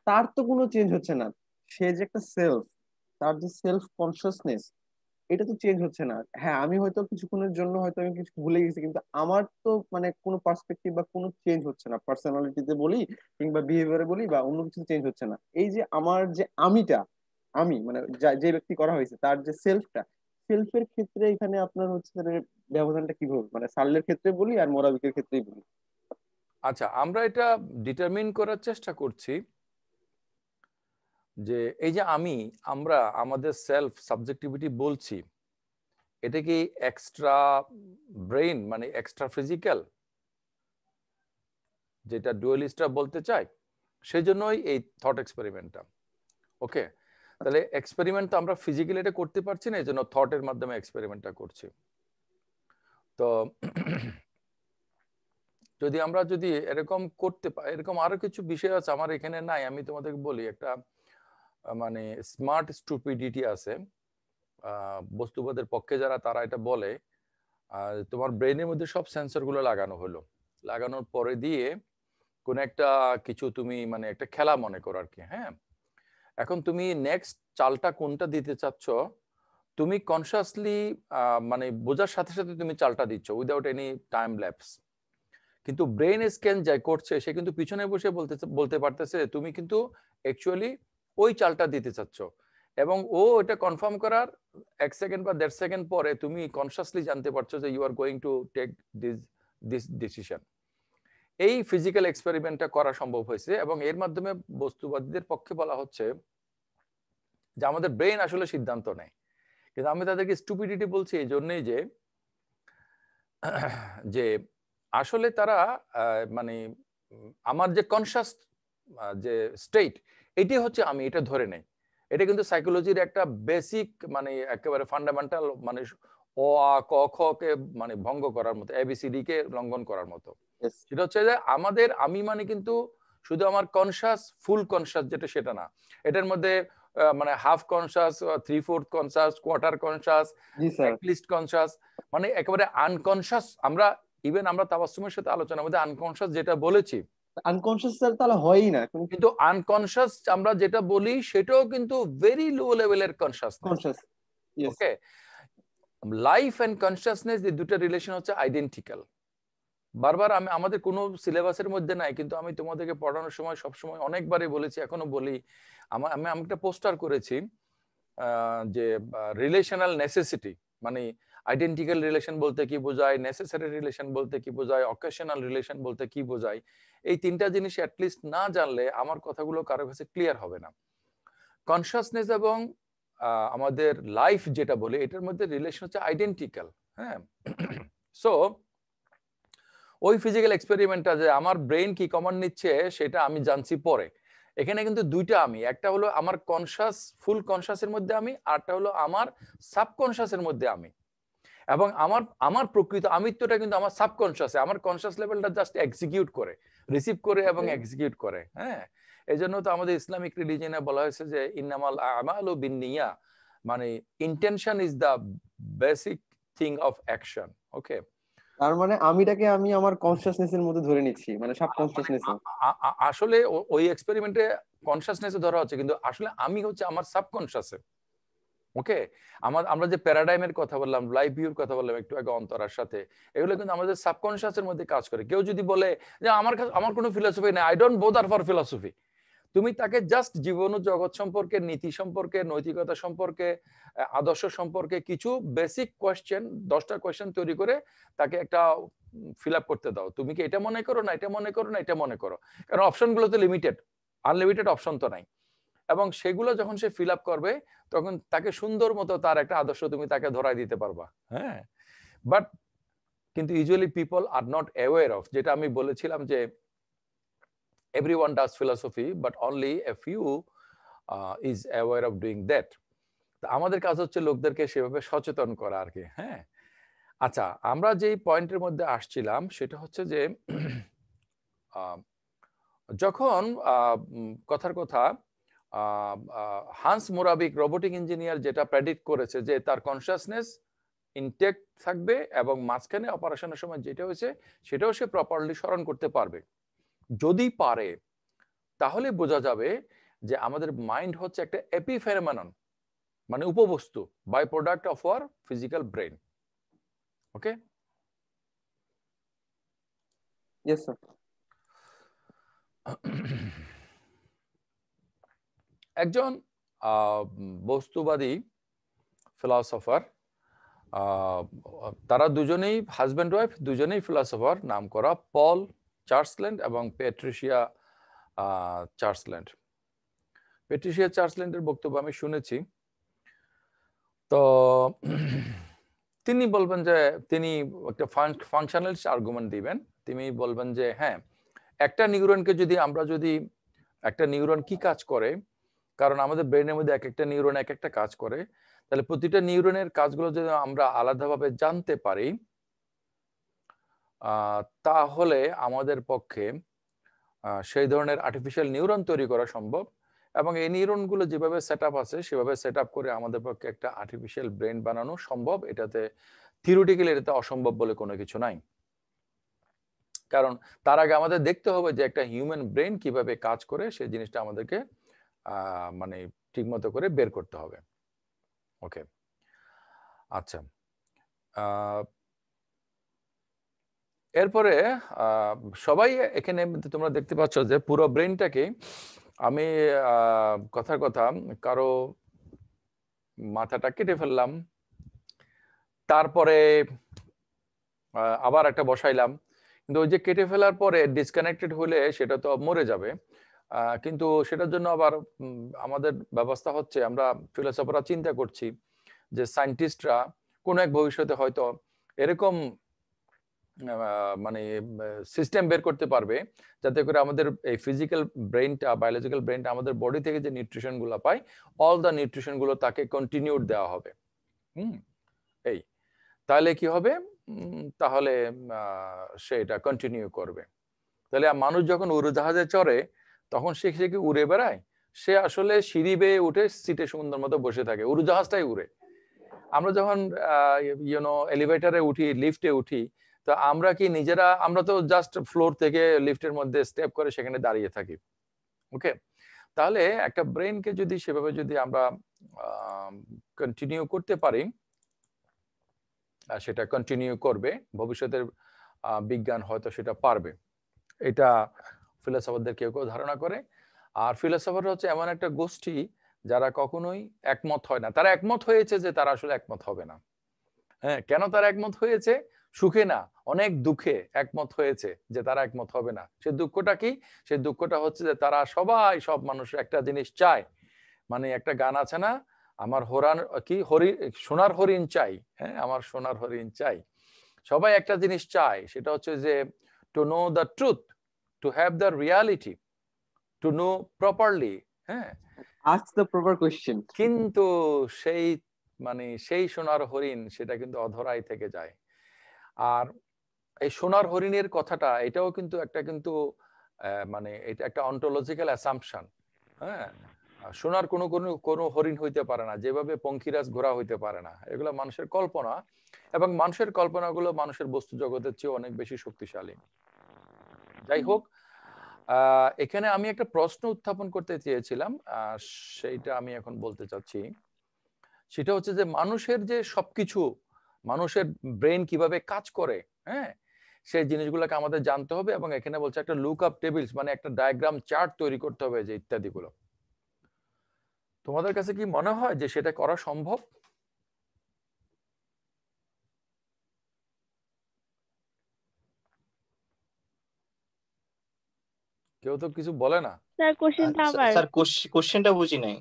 তার তো কোনো চেঞ্জ হচ্ছে না, সে যে একটা সেলফ, তার যে সেলফ কনসিয়াসনেস, এটা তো চেঞ্জ হচ্ছে না। হ্যাঁ, আমি হয়তো কিছুক্ষণের জন্য হয়তো আমি কিছু ভুলে গেছি, কিন্তু আমার তো মানে কোনো পার্সপেক্টিভ বা কোনো চেঞ্জ হচ্ছে না, পার্সোনালিটিতে বলি কিংবা বিহেভিয়ারে বলি বা অন্য কিছু চেঞ্জ হচ্ছে না। এই যে আমার যে আমি মানে যে ব্যক্তি করা হয়েছে তার যে সেলফের ক্ষেত্রে এখানে আপনার হচ্ছে যে ব্যবধানটা কিভাবে, মানে সার্লের ক্ষেত্রে বলি আর মোরাবিকের ক্ষেত্রেই বলি। আচ্ছা, আমরা এটা ডিটারমিন করার চেষ্টা করছি যে এই যে আমরা আমাদের সেলফ সাবজেক্টিভিটি বলছি, এটা কি এক্সট্রা ব্রেইন মানে এক্সট্রা ফিজিক্যাল, যেটা ডুয়ালিস্টরা বলতে চায়, সেই জন্যই এই থট এক্সপেরিমেন্টটা। ওকে, তাহলে এক্সপেরিমেন্ট তো আমরা ফিজিক্যালি এটা করতে পারছি না, এই জন্য থটের মাধ্যমে এক্সপেরিমেন্টটা করছি। তো যদি এরকম করতে পারি, এরকম আরো কিছু বিষয় আছে আমার এখানে নাই, আমি তোমাদেরকে বলি একটা মানে স্মার্ট স্টুপিডিটি আছে বস্তুবাদের পক্ষে যারা, তারা এটা বলে তোমার ব্রেনের মধ্যে সব সেন্সর গুলো লাগানো হলো, লাগানোর পরে দিয়ে কোন একটা কিছু তুমি মানে একটা খেলা মনে করো আর কি, হ্যাঁ, এখন তুমি নেক্সট চালটা কোনটা দিতে চাচ্ছ তুমি কনসিয়াসলি মানে বোঝার সাথে সাথে তুমি চালটা দিচ্ছ উইদাউট এনি টাইম ল্যাপস, কিন্তু ব্রেন স্ক্যান যাই করছে সে কিন্তু পিছনে বসে বলতে পারতেছে তুমি কিন্তু অ্যাকচুয়ালি ওই চালটা দিতে চাচ্ছ, এবং ও এটা কনফার্ম করার 1 সেকেন্ড বা 1.5 সেকেন্ড পরে তুমি কনসিয়াসলি জানতে পারছো যে you are going to take this decision. এই ফিজিক্যাল এক্সপেরিমেন্টটা করা সম্ভব হয়েছে, এবং এর মাধ্যমে বস্তুবাদীদের পক্ষে বলা হচ্ছে যে আমাদের ব্রেন আসলে সিদ্ধান্ত নেয়, কিন্তু আমি তাদেরকে স্টুপিডিটি বলছি এই জন্যই যে আসলে তারা মানে আমার যে কনসিয়াস যে স্টেট এটি হচ্ছে আমি এটা ধরে নেই, এটা কিন্তু সাইকোলজির একটা বেসিক মানে একেবারে ফান্ডামেন্টাল মানে অ আ ক খ কে মানে ভঙ্গ করার মতো, এবিসিডি কে লঙ্ঘন করার মতো। সেটা হচ্ছে যে আমাদের আমি মানে কিন্তু শুধু আমার কনসিয়াস ফুল কনসিয়াস যেটা সেটা না, এটার মধ্যে মানে half conscious, 3/4 conscious, quarter conscious, at least conscious, মানে একেবারে আনকনসিয়াস। আমরা ইভেন আমরা তাবাসসুমের সাথে আলোচনার মধ্যে আনকনসিয়াস যেটা বলেছি, আনকনসিয়াস তাহলে হয়ই না, কিন্তু আনকনসিয়াস আমরা যেটা বলি সেটাও কিন্তু ভেরি লো লেভেলের consciousness. Okay, life and consciousness এই দুটো রিলেশন হচ্ছে আইডেন্টিক্যাল। বারবার আমি আমাদের কোনো সিলেবাসের মধ্যে নাই, কিন্তু আমি তোমাদেরকে পড়ানোর সময় সবসময় অনেকবারই বলেছি, এখনো বলি, আমি একটা পোস্টার করেছি যে রিলেশনাল নেসেসিটি মানে আইডেন্টিক্যাল রিলেশন বলতে কি বোঝায়, নেসেসারি রিলেশন বলতে কি বোঝায়, অকেশনাল রিলেশন বলতে কি বোঝায়। এই তিনটা জিনিস অ্যাটলিস্ট না জানলে আমার কথাগুলো কারো কাছে ক্লিয়ার হবে না। কনসিয়াসনেস এবং আমাদের লাইফ যেটা বলে এটার মধ্যে রিলেশন হচ্ছে আইডেন্টিক্যাল। হ্যাঁ, সো ওই ফিজিক্যাল এক্সপেরিমেন্টটা যে আমার ব্রেন কি কমান্ড নিচ্ছে সেটা আমি জানছি পরে। এখানে কিন্তু দুইটা আমি, একটা হলো আমার কনসিয়াস ফুল কনসিয়াসের মধ্যে আমি, আরটা হলো আমার সাবকনসিয়াসের মধ্যে আমি, এবং আমার প্রকৃত আমিত্বটা কিন্তু আমার সাবকনসিয়াসে, আমার কনসিয়াস লেভেলটা জাস্ট এক্সিকিউট করে, রিসিভ করে এবং এক্সিকিউট করে। হ্যাঁ, এই জন্য তো আমাদের ইসলামিক রিলিজিয়নে বলা হয়েছে যে ইন্নামাল আমালু বিন্নিয়া, মানে intention is the basic thing of action. Okay, তার মানে আমিটাকে আমি আমার কনসিয়াসনেস এর মধ্যে ধরে নিচ্ছি, মানে সাবকনসিয়াসনেস। আসলে ওই এক্সপেরিমেন্টে কনসিয়াসনেসে ধরা হচ্ছে, কিন্তু আসলে আমি হচ্ছে আমার সাবকনসিয়াসে। ওকে, আমরা যে প্যারাডাইমের কথা বললাম, লাইফ ভিউর কথা বললাম একটু আগে অন্তরার সাথে, এগুলো কিন্তু আমাদের সাবকনসিয়াসের মধ্যে কাজ করে। কেউ যদি বলে যে আমার কোনো ফিলসফি নেই, আই ডোন্ট বোদার ফর ফিলসফি, তুমি তাকে জাস্ট জীবন ও জগৎ সম্পর্কে, নীতি সম্পর্কে, নৈতিকতা সম্পর্কে, আদর্শ সম্পর্কে কিছু বেসিক কোয়েশ্চেন, 10টা কোয়েশ্চেন তৈরি করে তাকে একটা ফিল আপ করতে দাও। তুমি কি এটা মনে করো, না এটা মনে করো, না এটা মনে করো, কারণ অপশনগুলো তো লিমিটেড, আনলিমিটেড অপশন তো নাই। এবং সেগুলো যখন সে ফিল আপ করবে তখন তাকে সুন্দর মতো তার একটা আদর্শ তুমি তাকে ধরাই দিতে পারবা। হ্যাঁ, বাট কিন্তু usually people are not aware of, যেটা আমি বলেছিলাম যে everyone does philosophy but only a few is aware of doing that. আমাদের কাজ হচ্ছে লোকদেরকে সেভাবে সচেতন করা আর কি। হ্যাঁ, আচ্ছা, আমরা যেই পয়েন্টের মধ্যে আসছিলাম সেটা হচ্ছে যে যখন কথার কথা হান্স মোরাবিক রোবোটিক ইঞ্জিনিয়ার যেটা প্রেডিক্ট করেছে যে তার কনসিয়াসনেস ইনটেক থাকবে এবং মাঝখানে অপারেশনের সময় যেটা হয়েছে সেটাও সে প্রপারলি স্মরণ করতে পারবে, যদি পারে তাহলে বোঝা যাবে যে আমাদের মাইন্ড হচ্ছে একটা এপিফেনোমেনন, মানে উপবস্তু, by product of our physical brain. Okay, yes sir. একজন বস্তুবাদী ফিলসফার, তারা দুজনেই হাজব্যান্ড ওয়াইফ, দুজনেই ফিলসফার, নাম করা পল চার্চল্যান্ড এবং প্যাট্রিশিয়া চার্চল্যান্ড। প্যাট্রিশিয়া চার্চল্যান্ডের বক্তব্য আমি শুনেছি। তো তিনি বলবেন যে তিনি একটা ফাংশনালিস্ট আর্গুমেন্ট দিবেন। তিনি বলবেন যে হ্যাঁ, একটা নিউরনকে যদি আমরা যদি একটা নিউরন কি কাজ করে, কারণ আমাদের ব্রেনের মধ্যে এক একটা নিউরন এক একটা কাজ করে, তাহলে প্রতিটা নিউরনের কাজগুলো যদি আমরা আলাদাভাবে জানতে পারি, তাহলে আমাদের পক্ষে সেই ধরনের আর্টিফিশিয়াল নিউরন তৈরি করা সম্ভব। এবং এই নিউরনগুলো যেভাবে সেট আপ আছে সেভাবে সেট আপ করে আমাদের পক্ষে একটা আর্টিফিশিয়াল ব্রেন বানানো সম্ভব। এটাতে থিওরিটিক্যালি এটাতে অসম্ভব বলে কোনো কিছু নাই। কারণ তার আগে আমাদের দেখতে হবে যে একটা হিউম্যান ব্রেন কিভাবে কাজ করে, সেই জিনিসটা আমাদেরকে মানে ঠিকমতো করে বের করতে হবে। ওকে, আচ্ছা। এরপরে সবাই এখানে তোমরা দেখতে পাচ্ছ যে পুরো ব্রেনটাকে আমি কথার কথা কারো মাথাটা কেটে ফেললাম, তারপরে আবার একটা বসাইলাম, কিন্তু ওই যে কেটে ফেলার পরে ডিসকানেক্টেড হলে সেটা তো মরে যাবে। কিন্তু সেটার জন্য আবার আমাদের ব্যবস্থা হচ্ছে, আমরা ফিলোসফাররা চিন্তা করছি যে সায়েন্টিস্টরা কোনো এক ভবিষ্যতে হয়তো এরকম মানে সিস্টেম বের করতে পারবে যাতে করে আমাদের এই ফিজিক্যাল ব্রেনটা, বায়োলজিক্যাল ব্রেনটা আমাদের বডি থেকে যে নিউট্রিশন গুলো পায়, অল দ্য নিউট্রিশন গুলো তাকে কন্টিনিউড দেওয়া হবে। এই তাহলে কি হবে, তাহলে সে এটা কন্টিনিউ করবে। তাহলে মানুষ যখন উড়োজাহাজে চড়ে তখন সে কি উড়ে বেড়ায়? সে আসলে সিঁড়ি বেয়ে উঠে সিটে সুন্দর মতো বসে থাকে, উড়োজাহাজটাই উড়ে। আমরা যখন এলিভেটরে উঠি, লিফটে উঠি, তো আমরা কি নিজেরা, আমরা তো জাস্ট ফ্লোর থেকে লিফটের মধ্যে স্টেপ করে সেখানে দাঁড়িয়ে থাকি। ওকে, তাহলে একটা ব্রেনকে যদি সেভাবে যদি আমরা কন্টিনিউ করতে পারি, সেটা কন্টিনিউ করবে, ভবিষ্যতের বিজ্ঞান হয়তো সেটা পারবে। এটা ফিলোসফারদের কেউ কেউ ধারণা করে। আর ফিলোসফার হচ্ছে এমন একটা গোষ্ঠী যারা কখনোই একমত হয় না। তারা একমত হয়েছে যে তারা আসলে একমত হবে না। হ্যাঁ, কেন তারা একমত হয়েছে? সুখে না, অনেক দুঃখে একমত হয়েছে যে তারা একমত হবে না। সে দুঃখটা কি? সে দুঃখটা হচ্ছে যে তারা সব মানুষ একটা জিনিস চায়। মানে একটা গান আছে না, আমার সোনার হরিণ চাই। হ্যাঁ, আমার সোনার হরিণ চাই। সবাই একটা জিনিস চায়, সেটা হচ্ছে যে to know the truth, to have the reality, to know properly. হ্যাঁ, আস্ক দ্য প্রপার কোশ্চেন। কিন্তু সেই সোনার হরিণ সেটা কিন্তু অধরাই থেকে যায়। আর এই সোনার হরিণের কথাটা, এটাও কিন্তু এটা একটা অন্টোলজিক্যাল অ্যাসাম্পশন। হ্যাঁ, সোনার কোনো হরিণ হইতে পারে না, যেভাবে পঙ্খিরাজ ঘোড়া হইতে পারে না। এগুলো মানুষের কল্পনা, এবং মানুষের কল্পনাগুলো মানুষের বস্তু জগতের চেয়ে অনেক বেশি শক্তিশালী। যাই হোক, এখানে আমি একটা প্রশ্ন উত্থাপন করতে চেয়েছিলাম, সেইটা আমি এখন বলতে চাচ্ছি। সেটা হচ্ছে যে মানুষের যে সবকিছু, মানুষের ব্রেন কিভাবে কাজ করে, হ্যাঁ, সেই জিনিসগুলোকে আমাদের জানতে হবে। এবং এখানে বলছে একটা লুক আপ টেবিলস, মানে একটা ডায়াগ্রাম চার্ট তৈরি করতে হবে যে ইত্যাদিগুলো। তোমাদের কাছে কি মনে হয় যে সেটা করা সম্ভব? কেউ তো কিছু বলে না। স্যার কোশ্চেনটা আবার স্যার কোশ্চেনটা বুঝি নাই।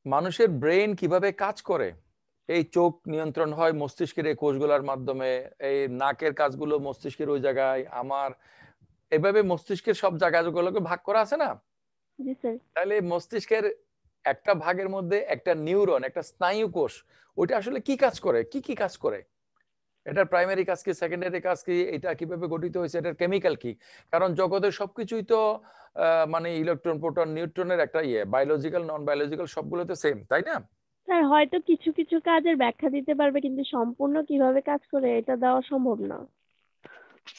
মানুষের ব্রেন কিভাবে কাজ করে? এই চোখ নিয়ন্ত্রণ হয় মস্তিষ্কের এই কোষগুলোর মাধ্যমে, এই নাকের কাজগুলো মস্তিষ্কের ওই জায়গায়, আমার এভাবে মস্তিষ্কের সব জায়গাগুলোকে ভাগ করা আছে না? জি স্যার। তাহলে মস্তিষ্কের একটা ভাগের মধ্যে একটা নিউরন, একটা স্নায়ু কোষ, ওইটা আসলে কি কাজ করে, কি কাজ করে, এটার প্রাইমারি কাজ কি, সেকেন্ডারি কাজ কি, এটা কিভাবে গঠিত হয়েছে, এটার কেমিক্যাল কি? কারণ জগতের সবকিছুই তো ইলেকট্রন, প্রোটন, নিউট্রনের একটা বায়োলজিক্যাল, নন বায়োলজিক্যাল সবগুলো তো সেম, তাই না? স্যার হয়তো কিছু কিছু কাজের ব্যাখ্যা দিতে পারবে, কিন্তু সম্পূর্ণ কিভাবে কাজ করে এটা দেওয়া সম্ভব না।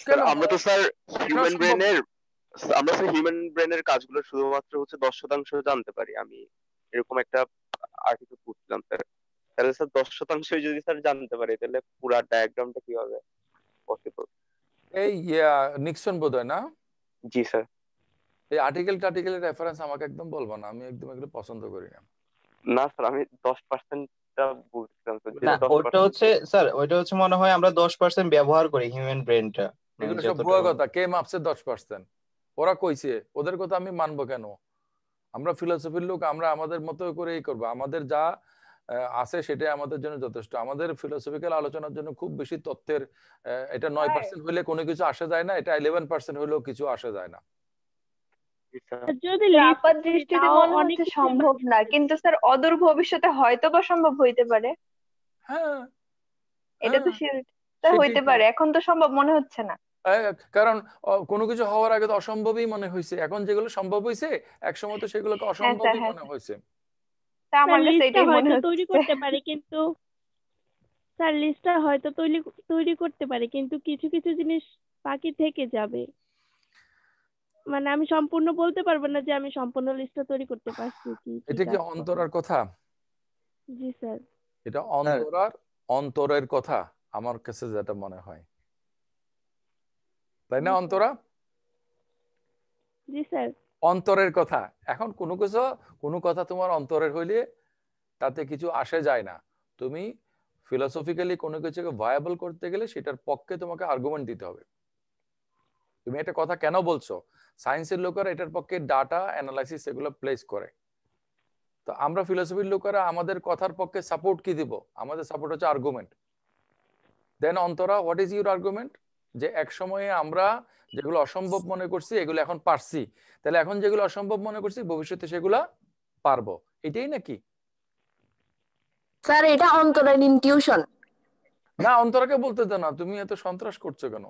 কেন আমরা তো স্যার হিউম্যান সম্ভব? ব্রেনের কাজগুলো শুধুমাত্র হচ্ছে 10% জানতে পারি। আমি এরকম একটা আর্টিকেল পড়ছিলাম স্যার। তাহলে স্যার 10% যদি স্যার জানতে পারি, তাহলে পুরো ডায়াগ্রামটা কিভাবে পসিবল? এই নিক্সন বোধহয় না? জি স্যার। এই আর্টিকেলের রেফারেন্স আমাকে একদম বলবো না, আমি একদম এগুলো পছন্দ করি না। না স্যার, আমি 10%টা বলছিলাম স্যার, যে না, 10%। ওইটা হচ্ছে মনে হয় আমরা 10% ব্যবহার করি হিউম্যান ব্রেনটা। এগুলো সব ভুয়া কথা। কে মাপছে 10%? ওরা কইছে, ওদের কথা আমি মানবো কেন? আমরা ফিলোসফির লোক, আমরা আমাদের মতো করেই করবো, আমাদের যা আছে সেটাই আমাদের জন্য যথেষ্ট। আমাদের ফিলোসফিক্যাল আলোচনার জন্য খুব বেশি তথ্যের এটা 9% হইলে কোনো কিছু আসে যায় না, এটা 11% হইলেও কিছু আসে যায় না। যদি আপাত দৃষ্টিতে তাও মনে অনেক হচ্ছে কিছু সম্ভব না, কিন্তু স্যার অদূর ভবিষ্যতে হয়তো বা সম্ভব হইতে পারে। হ্যাঁ এটা তো হ্যাঁ স্যার সেটাই হইতে তো। পারে, এখন তো সম্ভব মনে হচ্ছে না। কারণ কোনো কিছু হওয়ার আগে তো অসম্ভবই মনে হয়েছে, এখন যেগুলো সম্ভব হয়েছে একসময় তো সেগুলোকে হ্যাঁ স্যার, অসম্ভবই হ্যাঁ মনে স্যার, হয়েছে। তা আমার কাছে লিস্টটা এটাই মনে হয়তো হচ্ছে। তৈরি করতে পারে, কিন্তু স্যার লিস্টটা হয়তো তৈরি করতে পারে, কিন্তু কিছু কিছু জিনিস বাকি থেকে যাবে। মানে আমি সম্পূর্ণ বলতে পারবো না যে আমি সম্পূর্ণ লিস্টটা তৈরি করতে পারছি কি কি এটা কি কাজ করব। অন্তরার কথা? জি স্যার। এটা স্যার অন্তরের কথা আমার কাছে যেটা মনে হয়, তাই না অন্তরা? জি স্যার। অন্তরের কথা। এখন কোনো কথা তোমার অন্তরের হইলে তাতে কিছু আসে যায় না। তুমি ফিলোসফিক্যালি কোনো কিছুকে ভায়াবল করতে গেলে সেটার পক্ষে তোমাকে আর্গুমেন্ট দিতে হবে। তুমি একটা কথা কেন বলছো, সায়েন্সের লোকেরা এটার পক্ষে ডাটা অ্যানালাইসিস এগুলো প্লেস করে, তো আমরা ফিলোসফির লোকেরা আমাদের কথার পক্ষে সাপোর্ট কি দিব? আমাদের সাপোর্ট হচ্ছে argument. Then Antara, what is your argument? যে এক সময়ে আমরা যেগুলো অসম্ভব মনে করছি এগুলো এখন পারছি, তাহলে এখন যেগুলো অসম্ভব মনে করছি ভবিষ্যতে সেগুলা পারবো, এটাই নাকি? স্যার এটা অন্তরের ইনটিউশন। না, অন্তরাকে বলতে দাও না, তুমি এত সন্ত্রাস করছো কেন?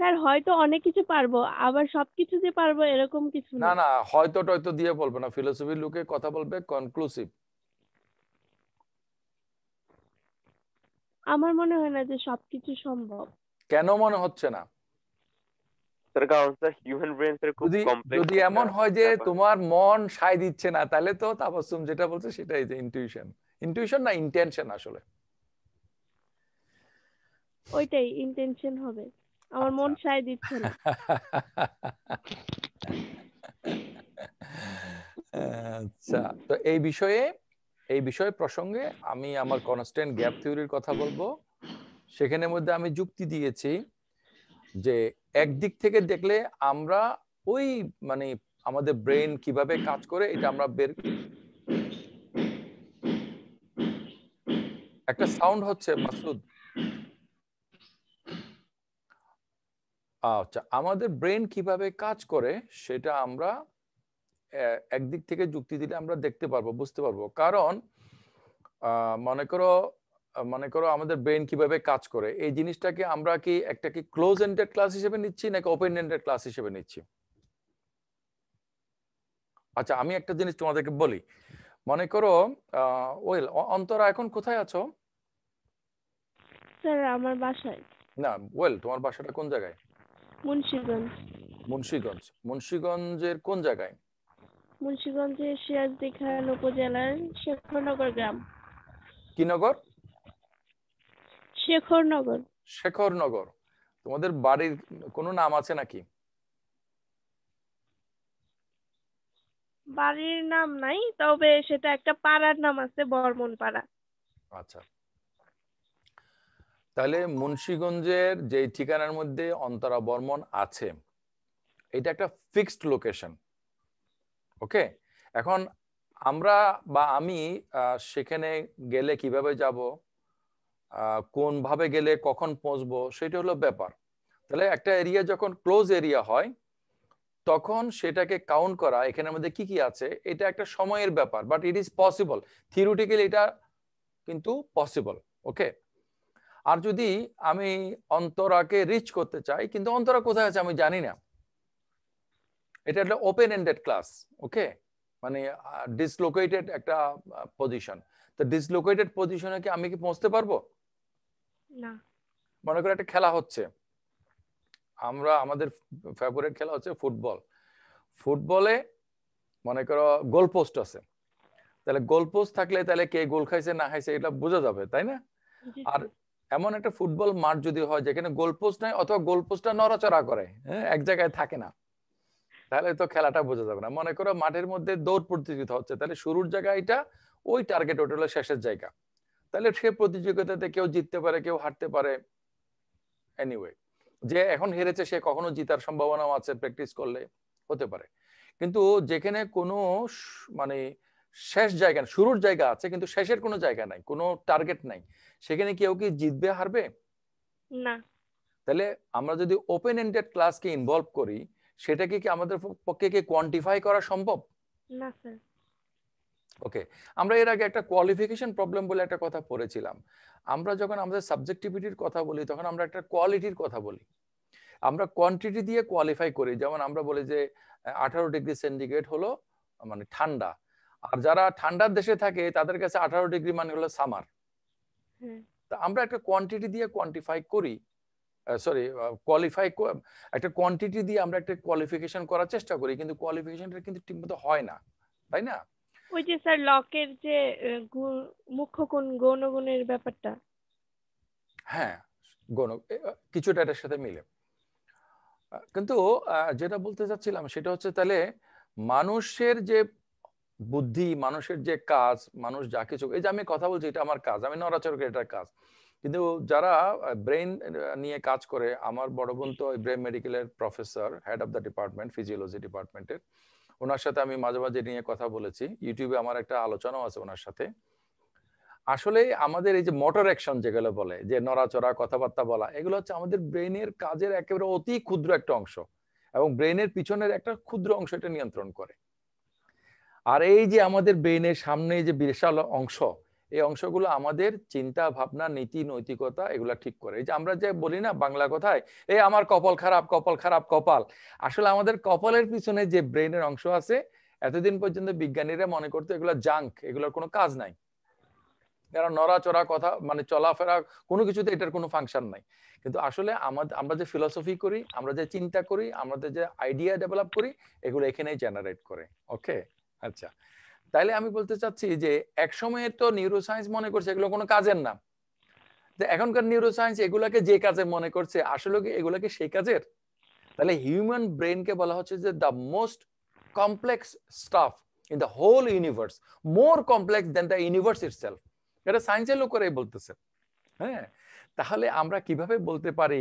স্যার হয়তো অনেক কিছু পারবো, আবার সবকিছু যে পারবো এরকম কিছু না না। না, হয়তো টয়তো দিয়ে বলবে না, ফিলোসফির লোকে কথা বলবে কনক্লুসিভ। আমার মনে হয় না যে সবকিছু সম্ভব। কেন মনে হচ্ছে না? স্যার কারণ স্যার হিউম্যান ব্রেন স্যার খুব যদি কমপ্লেক্স যদি একটা এমন হয় যে ব্যাপার। তোমার মন সায় দিচ্ছে না, তাহলে তো তাবাসসুম যেটা বলছে সেটাই যে ইনটিউশন। ইনটিউশন না ইন্টেনশন আসলে। ওইটাই ইন্টেনশন হবে, আমার মন সায় দিচ্ছে না। আচ্ছা, তো এই বিষয়ে প্রসঙ্গে আমি আমার কনস্ট্যান্ট গ্যাপ থিওরির কথা বলবো। সেখানের মধ্যে আমি যুক্তি দিয়েছি যে একদিক থেকে দেখলে আমরা ওই মানে আমাদের ব্রেন কিভাবে কাজ করে এটা আমরা একটা সাউন্ড হচ্ছে মাসুদ। আচ্ছা, আমাদের ব্রেন কিভাবে কাজ করে সেটা আমরা একদিক থেকে যুক্তি দিলে আমরা দেখতে পারবো, বুঝতে পারবো। কারণ মনে করো আমাদের ব্রেন কিভাবে কাজ করে এই জিনিসটাকে আমরা কি একটা কি ক্লোজ এন্ডেড ক্লাস হিসেবে নিচ্ছি নাকি ওপেন এন্ডেড ক্লাস হিসেবে নিচ্ছি? আচ্ছা, আমি একটা জিনিস তোমাদেরকে বলি। মনে করো ওয়েল, অন্তরা এখন কোথায় আছো? স্যার আমার বাসায়। না, ওয়েল, তোমার বাসাটা কোন জায়গায়? মুন্সিগঞ্জ। মুন্সিগঞ্জের কোন জায়গায়? মুন্সিগঞ্জের সিরাজদি খান উপজেলার শেখরনগর গ্রাম। কি নগর? শেখরনগর। শেখরনগর। তোমাদের বাড়ির কোনো নাম আছে নাকি? বাড়ির নাম নাই, তবে সেটা একটা পাড়ার নাম আছে, বর্মন পাড়া। আচ্ছা, তাহলে মুন্সিগঞ্জের যে ঠিকানার মধ্যে অন্তরা বর্মন আছে এটা একটা ফিক্সড লোকেশন। ওকে, এখন আমরা বা আমি সেখানে গেলে কিভাবে যাব, কোন ভাবে গেলে কখন পৌঁছবো, সেটা হলো ব্যাপার। তাহলে একটা এরিয়া যখন ক্লোজ এরিয়া হয় তখন সেটাকে কাউন্ট করা এখানের মধ্যে কি কি আছে এটা একটা সময়ের ব্যাপার, but it is possible theoretically, এটা কিন্তু পসিবল। ওকে, আর যদি আমি অন্তরাকে রিচ করতে চাই, কিন্তু অন্তরা কোথায় আছে আমি জানি না, এটা একটা ওপেন এন্ডেড ক্লাস। ওকে, মানে ডিসলোকেটেড একটা পজিশন। তো ডিসলোকেটেড পজিশনে কি আমি কি পৌঁছতে পারবো? না। মনে করো একটা খেলা হচ্ছে, আমাদের ফেভারিট খেলা হচ্ছে ফুটবল। ফুটবলে মনে করো গোল পোস্ট আছে, তাহলে গোল পোস্ট থাকলে তাহলে কে গোল খাইছে না খাইছে এটা বোঝা যাবে, তাই না? আর এমন একটা ফুটবল মাঠ যদি হয় যেখানে গোল পোস্ট নাই অথবা গোল পোস্টটা নড়াচড়া করে, হ্যাঁ, এক জায়গায় থাকে না, তাহলে তো খেলাটা বোঝা যাবে না। মনে করো মাঠের মধ্যে দৌড় প্রতিযোগিতা হচ্ছে, তাহলে শুরুর জায়গা এটা, ওই টার্গেট ওটা হলো শেষের জায়গা, তাহলে সে প্রতিযোগিতাতে কেউ জিততে পারে কেউ হারতে পারে। এনিওয়ে, যে এখন হেরেছে সে কখনো জিতার সম্ভাবনাও আছে, প্র্যাকটিস করলে হতে পারে। কিন্তু যেখানে কোনো মানে শেষ জায়গা, শুরুর জায়গা আছে কিন্তু শেষের কোনো জায়গা নাই, কোনো টার্গেট নাই, সেখানে কেউ কি জিতবে হারবে? না। তাহলে আমরা যদি ওপেন এন্ডেড ক্লাসকে ইনভলভ করি, সেটাকে কি আমাদের পক্ষে কি কোয়ান্টিফাই করা সম্ভব? না স্যার। ওকে, আমরা এর আগে একটা কোয়ালিফিকেশন প্রবলেম বলে একটা কথা পড়েছিলাম। আমরা যখন আমাদের সাবজেক্টিভিটির কথা বলি তখন আমরা একটা কোয়ালিটির কথা বলি, আমরা কোয়ান্টিটি দিয়ে কোয়ালিফাই করি। যেমন আমরা বলি যে 18 ডিগ্রি সেন্টিগ্রেড হলো মানে ঠান্ডা, আর যারা ঠান্ডার দেশে থাকে তাদের কাছে 18 ডিগ্রি মানে হলো সামার। তা আমরা একটা কোয়ান্টিটি দিয়ে কোয়ান্টিফাই করি, সরি কোয়ালিফাই, একটা কোয়ান্টিটি দিয়ে আমরা একটা কোয়ালিফিকেশন করার চেষ্টা করি, কিন্তু কোয়ালিফিকেশনটা কিন্তু ঠিকমতো হয় না, তাই না? ওই যে স্যার লকের যে মুখ্য কোণ গৌণগুণের ব্যাপারটা, হ্যাঁ গণ কিছুটা এটার সাথে মিলে। কিন্তু যেটা বলতে চাচ্ছিলাম সেটা হচ্ছে তাহলে মানুষের যে বুদ্ধি, মানুষের যে কাজ, মানুষ যা কিছু, এই যে আমি কথা বলছি এটা আমার কাজ, আমি নড়াচড়া করি এটার কাজ, কিন্তু যারা ব্রেন নিয়ে কাজ করে, আমার বড় বোন তো ব্রেন মেডিকেলের professor, head of the department, physiology ডিপার্টমেন্টের, ওনার সাথে আমি মাঝে মাঝে নিয়ে কথা বলেছি, ইউটিউবে আমার একটা আলোচনাও আছে ওনার সাথে। আসলে আমাদের এই যে মোটর অ্যাকশন যেগুলো বলে, যে নড়াচড়া, কথাবার্তা বলা, এগুলো হচ্ছে আমাদের ব্রেনের কাজের একেবারে অতি ক্ষুদ্র একটা অংশ, এবং ব্রেনের পিছনের একটা ক্ষুদ্র অংশ এটা নিয়ন্ত্রণ করে। আর এই যে আমাদের ব্রেনের সামনে যে বিশাল অংশ, এই অংশগুলো আমাদের চিন্তা ভাবনা, নীতি নৈতিকতা এগুলা ঠিক করে। এই যে আমরা যে বলি না বাংলা কথায়, এই আমার কপাল খারাপ, কপাল খারাপ, কপাল, আসলে আমাদের কপালের পিছনে যে ব্রেনের অংশ আছে, এতদিন পর্যন্ত বিজ্ঞানীরা মনে করতো এগুলো জাঙ্ক, এগুলোর কোনো কাজ নাই, কারণ নড়াচড়া, কথা মানে চলাফেরা, কোনো কিছুতে এটার কোনো ফাংশন নাই। কিন্তু আসলে আমরা যে ফিলসফি করি, আমরা যে চিন্তা করি, আমাদের যে আইডিয়া ডেভেলপ করি, এগুলো এখানেই জেনারেট করে। ওকে, আচ্ছা, তাইলে আমি বলতে চাচ্ছি যে এক সময়ে তো নিউরোসায়েন্স মনে করছে এগুলো কোনো কাজের না, এখনকার নিউরোসায়েন্স এগুলাকে যে কাজে মনে করছে, আসলে কি এগুলাকে সেই কাজের? তাহলে হিউম্যান ব্রেনকে বলা হচ্ছে যে the most complex stuff in the whole universe, more complex than the universe itself. এটা সায়েন্সের লোকেরাই বলতেছে। হ্যাঁ, তাহলে আমরা কিভাবে বলতে পারি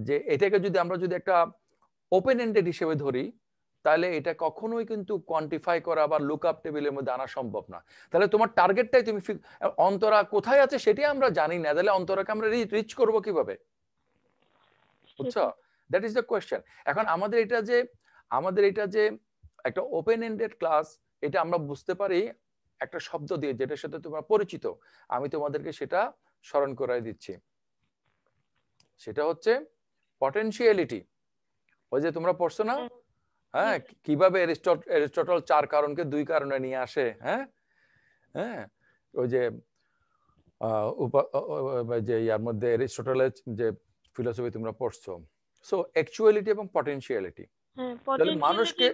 যে এটাকে যদি আমরা যদি একটা ওপেন এন্ডেড হিসেবে ধরি, তাহলে এটা কখনোই কিন্তু কোয়ান্টিফাই করা বা লুক আপ টেবিলের মধ্যে আনা সম্ভব না। তাহলে তোমার টার্গেটটাই তুমি, অন্তরা কোথায় আছে সেটাই আমরা জানি না, তাহলে অন্তরাকে আমরা রিচ করব কিভাবে? বুঝছো? That is the question. এখন আমাদের এটা যে একটা ওপেন এন্ডেড ক্লাস, এটা আমরা বুঝতে পারি একটা শব্দ দিয়ে, যেটার সাথে তোমরা পরিচিত, আমি তোমাদেরকে সেটা স্মরণ করাই দিচ্ছি। সেটা হচ্ছে পটেনশিয়ালিটি। ওই যে তোমরা পড়ছো না, হ্যাঁ, কিভাবে এরিস্টটল 4 কারণকে 2 কারণে নিয়ে আসে। হ্যাঁ হ্যাঁ, ওই যে ইয়ার মধ্যে এরিস্টটলের যে ফিলোসফি তোমরা পড়ছো। সো অ্যাকচুয়ালিটি এবং পটেনশিয়ালিটি, মানুষকে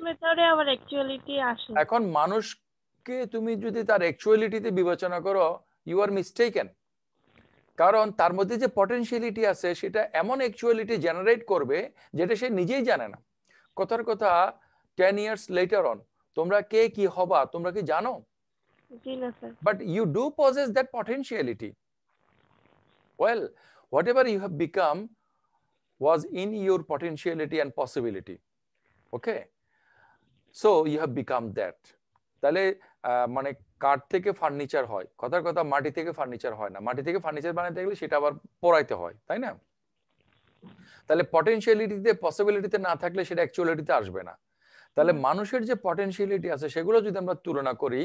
এখন মানুষকে তুমি যদি তার অ্যাকচুয়ালিটিতে বিবেচনা করো, ইউ আর মিস্টেকেন। কারণ তার মধ্যে যে পটেনশিয়ালিটি আছে সেটা এমন অ্যাকচুয়ালিটি জেনারেট করবে যেটা সে নিজেই জানে না। কথার কথা 10 years later on তোমরা কে কি হবা তোমরা কি জানো? But you do possess that potentiality. Well, whatever you have become was in your potentiality and possibility. Okay, so you have become that. তাহলে মানে কাঠ থেকে ফার্নিচার হয়, কথার কথা মাটি থেকে ফার্নিচার হয় না। মাটি থেকে ফার্নিচার বানাতে গেলে সেটা আবার পোড়াইতে হয়, তাই না? তাহলে পটেনশিয়ালিটিতে, পসিবিলিটিতে না থাকলে সেটা অ্যাকচুয়ালিটিতে আসবে না। তাহলে মানুষের যে পটেনশিয়ালিটি আছে সেগুলো যদি আমরা তুলনা করি,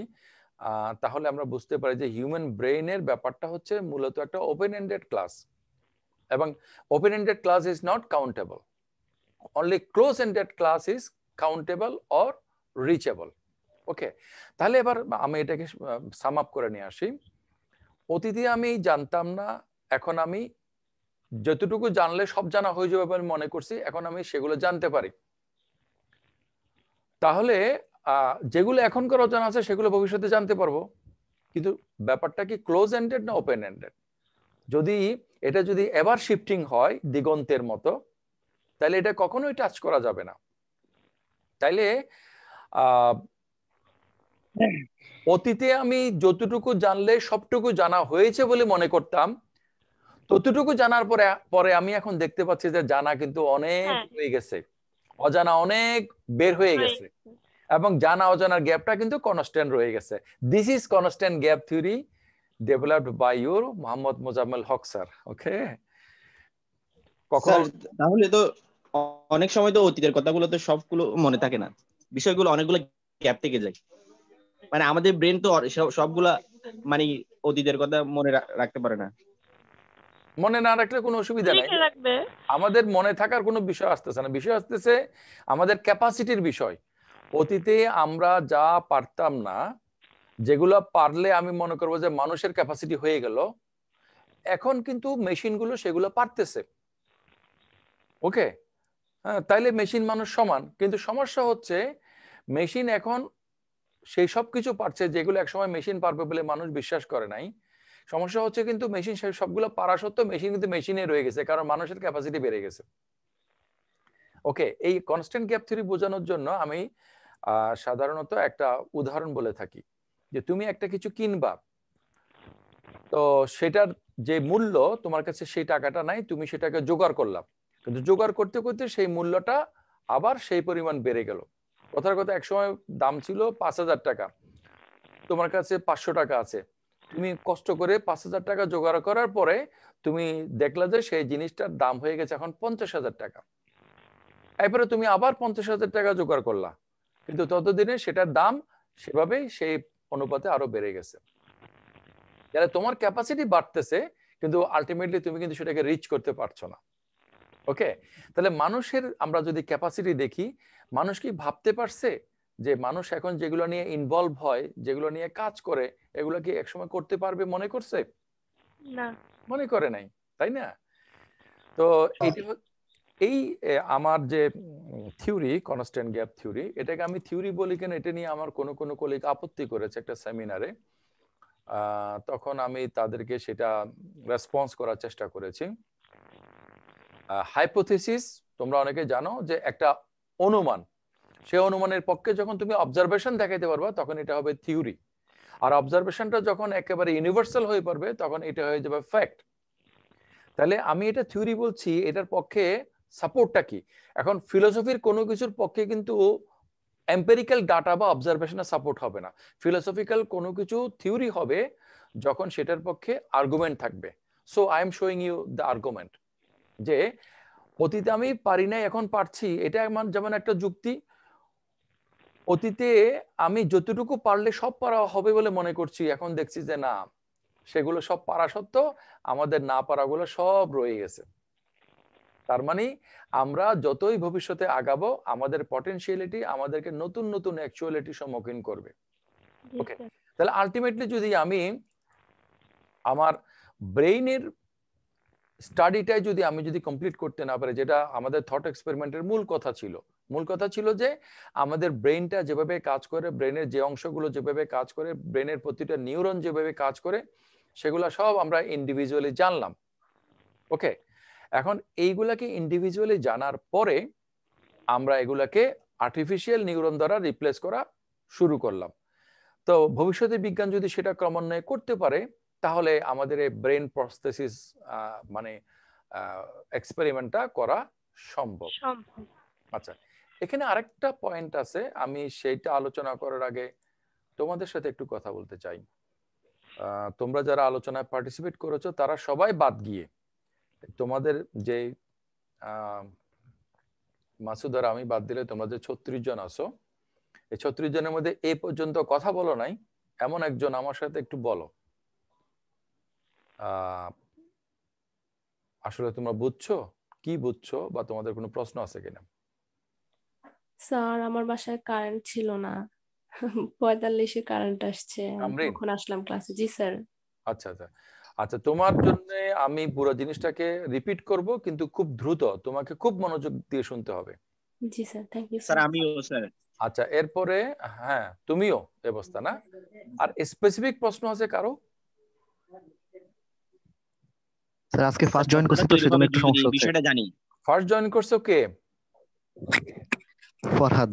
তাহলে আমরা বুঝতে পারি যে হিউম্যান ব্রেইনের ব্যাপারটা হচ্ছে মূলত একটা ওপেন এন্ডেড ক্লাস, এবং open ended class is not countable, only close ended class is countable or reachable. Okay, তাহলে এবার আমি এটাকে সাম আপ করে নিয়ে আসি। অতীতে আমি জানতাম না, এখন আমি যতটুকু জানলে সব জানা হয়ে যাবে আমি মনে করছি, এখন আমি সেগুলো জানতে পারি। তাহলে যেগুলো এখনকার অজানা আছে সেগুলো ভবিষ্যতে জানতে পারবো। কিন্তু ব্যাপারটা কি ক্লোজ এন্ডেড না ওপেন এন্ডেড? যদি এটা যদি এভার শিফটিং হয় দিগন্তের মতো, তাহলে এটা কখনোই টাচ করা যাবে না। তাইলে অতীতে আমি যতটুকু জানলে সবটুকু জানা হয়েছে বলে মনে করতাম, ততটুকু জানার পরে আমি এখন দেখতে পাচ্ছি যে জানা কিন্তু অনেক হয়ে গেছে, অজানা অনেক বের হয়ে গেছে এবং জানা অজানার গ্যাপটা কিন্তু কনস্ট্যান্ট রয়ে গেছে। This is constant gap theory developed by your Mohammad Mozammel Haque sir. Okay, কখন তাহলে তো অনেক সময় তো অতীতের কথাগুলো তো সবগুলো মনে থাকে না, বিষয়গুলো অনেকগুলো গ্যাপ থেকে যায়। মানে আমাদের ব্রেন তো সবগুলা মানে অতীতের কথা মনে রাখতে পারে না। মনে না রাখলে কোনো অসুবিধা নাই, আমাদের মনে থাকার কোনো বিষয় আসতেছে না, বিষয় আসতেছে আমাদের ক্যাপাসিটির বিষয়। অতীতে আমরা যা পারতাম না, যেগুলো পারলে আমি মনে করবো যে মানুষের ক্যাপাসিটি হয়ে গেল, এখন কিন্তু মেশিনগুলো সেগুলো পারতেছে। ওকে, হ্যাঁ, তাইলে মেশিন মানুষ সমান, কিন্তু সমস্যা হচ্ছে মেশিন এখন সেই সব কিছু পারছে যেগুলো একসময় মেশিন পারবে বলে মানুষ বিশ্বাস করে নাই। সমস্যা হচ্ছে কিন্তু মেশিন সবগুলো পারা সত্ত্বেও মেশিন কিন্তু মেশিনে রয়ে গেছে, কারণ মানুষের ক্যাপাসিটি বেড়ে গেছে। ওকে, এই কনস্ট্যান্ট গ্যাপ থিওরি বোঝানোর জন্য আমি সাধারণত একটা উদাহরণ বলে থাকি যে তুমি একটা কিছু কিনবা, তো সেটার যে মূল্য তোমার কাছে সেই টাকাটা নাই, তুমি সেটাকে জোগাড় করলাম, কিন্তু জোগাড় করতে করতে সেই মূল্যটা আবার সেই পরিমাণ বেড়ে গেল। কথার কথা, একসময় দাম ছিল 5,000 টাকা, তোমার কাছে 500 টাকা আছে, তুমি কষ্ট করে 5,000 টাকা জোগাড় করার পরে তুমি দেখলা যে সেই জিনিসটার দাম হয়ে গেছে এখন 50,000 টাকা। এরপরে তুমি আবার 50,000 টাকা জোগাড় করলা, কিন্তু ততদিনে সেটার দাম সেভাবেই সেই অনুপাতে আরো বেড়ে গেছে। তাহলে তোমার ক্যাপাসিটি বাড়তেছে, কিন্তু আলটিমেটলি তুমি কিন্তু সেটাকে রিচ করতে পারছো না। ওকে, তাহলে মানুষের আমরা যদি ক্যাপাসিটি দেখি, মানুষ কি ভাবতে পারছে যে মানুষ এখন যেগুলো নিয়ে ইনভলভ হয়, যেগুলো নিয়ে কাজ করে, এগুলো কি একসময় করতে পারবে মনে করছে? না, মনে করে নাই, তাই না? তো এই আমার যে থিওরি কনস্ট্যান্ট গ্যাপ থিওরি, এটাকে আমি থিওরি বলি কেন, এটা নিয়ে আমার কোনো কলিগ আপত্তি করেছে একটা সেমিনারে, তখন আমি তাদেরকে সেটা রেসপন্স করার চেষ্টা করেছি। হাইপোথিসিস তোমরা অনেকে জানো যে একটা অনুমান, সেই অনুমানের পক্ষে যখন তুমি অবজারভেশন দেখাইতে পারবা তখন এটা হবে থিওরি, আর অবজারভেশনটা যখন একেবারে ইউনিভার্সাল হয়ে পড়বে তখন এটা হয়ে যাবে ফ্যাক্ট। তাহলে আমি এটা থিওরি বলছি, এটার পক্ষে সাপোর্টটা কি? এখন ফিলোসফির কোনো কিছুর পক্ষে কিন্তু এম্পেরিক্যাল ডাটা বা অবজারভেশনের সাপোর্ট হবে না। ফিলোসফিক্যাল কোনো কিছু থিওরি হবে যখন সেটার পক্ষে আর্গুমেন্ট থাকবে। So I am showing you the argument যে অতীতে আমি পারি নাই, এখন পারছি, এটা যেমন একটা যুক্তি। অতীতে আমি যতটুকু পারলে সব পারা হবে বলে মনে করছি, এখন দেখছি যে না, সেগুলো সব পারা সত্ত্বেও আমাদের না পারাগুলো সব রয়ে গেছে। তার মানে আমরা যতই ভবিষ্যতে আগাবো, আমাদের পটেনশিয়ালিটি আমাদেরকে নতুন নতুন অ্যাকচুয়ালিটির সম্মুখীন করবে। ওকে, তাহলে আলটিমেটলি যদি আমি আমার ব্রেইনের স্টাডিটাই যদি কমপ্লিট করতে না পারে, যেটা আমাদের থট এক্সপেরিমেন্টের মূল কথা ছিল যে আমাদের ব্রেইনটা যেভাবে কাজ করে, ব্রেইনের যে অংশগুলো যেভাবে কাজ করে, ব্রেইনের প্রতিটা নিউরন যেভাবে কাজ করে, সেগুলো সব আমরা ইন্ডিভিজুয়ালি জানলাম। ওকে, এখন এইগুলাকে ইন্ডিভিজুয়ালি জানার পরে আমরা এগুলাকে আর্টিফিশিয়াল নিউরন দ্বারা রিপ্লেস করা শুরু করলাম। তো ভবিষ্যতে বিজ্ঞান যদি সেটা ক্রমান্বয়ে করতে পারে, তাহলে আমাদের এই ব্রেন প্রস্থেসিস মানে এক্সপেরিমেন্টটা করা সম্ভব। আচ্ছা, এখানে আরেকটা পয়েন্ট আছে, আমি সেইটা আলোচনা করার আগে তোমাদের সাথে একটু কথা বলতে চাই। তোমরা যারা আলোচনায় পার্টিসিপেট করেছো তারা সবাই বাদ গিয়ে তোমাদের যে মাসুদ আর আমি বাদ দিলে তোমরা যে 36 জন আছো, এই 36 জনের মধ্যে এই পর্যন্ত কথা বলো নাই এমন একজন আমার সাথে একটু বলো, আসলে তোমরা বুঝছো কি বুঝছো, বা তোমাদের কোনো প্রশ্ন আছে কিনা? স্যার, আমার বাসায় কারেন্ট ছিল না, 45-এ কারেন্ট আসছে, তখন আসলাম ক্লাসে। জি স্যার। আচ্ছা আচ্ছা আচ্ছা, তোমার জন্য আমি পুরো জিনিসটাকে রিপিট করব, কিন্তু খুব দ্রুত, তোমাকে খুব মনোযোগ দিয়ে শুনতে হবে। জি স্যার, থ্যাংক ইউ স্যার। আমিও স্যার। আচ্ছা, এরপরে হ্যাঁ তুমিও অবস্থা না, আর স্পেসিফিক প্রশ্ন আছে কারো? স্যার আজকে ফার্স্ট জয়েন করছি তো সেজন্য একটু সমস্যা হচ্ছে। বিষয়টা জানি। ফার্স্ট জয়েন করছো কে? ফরহাদ।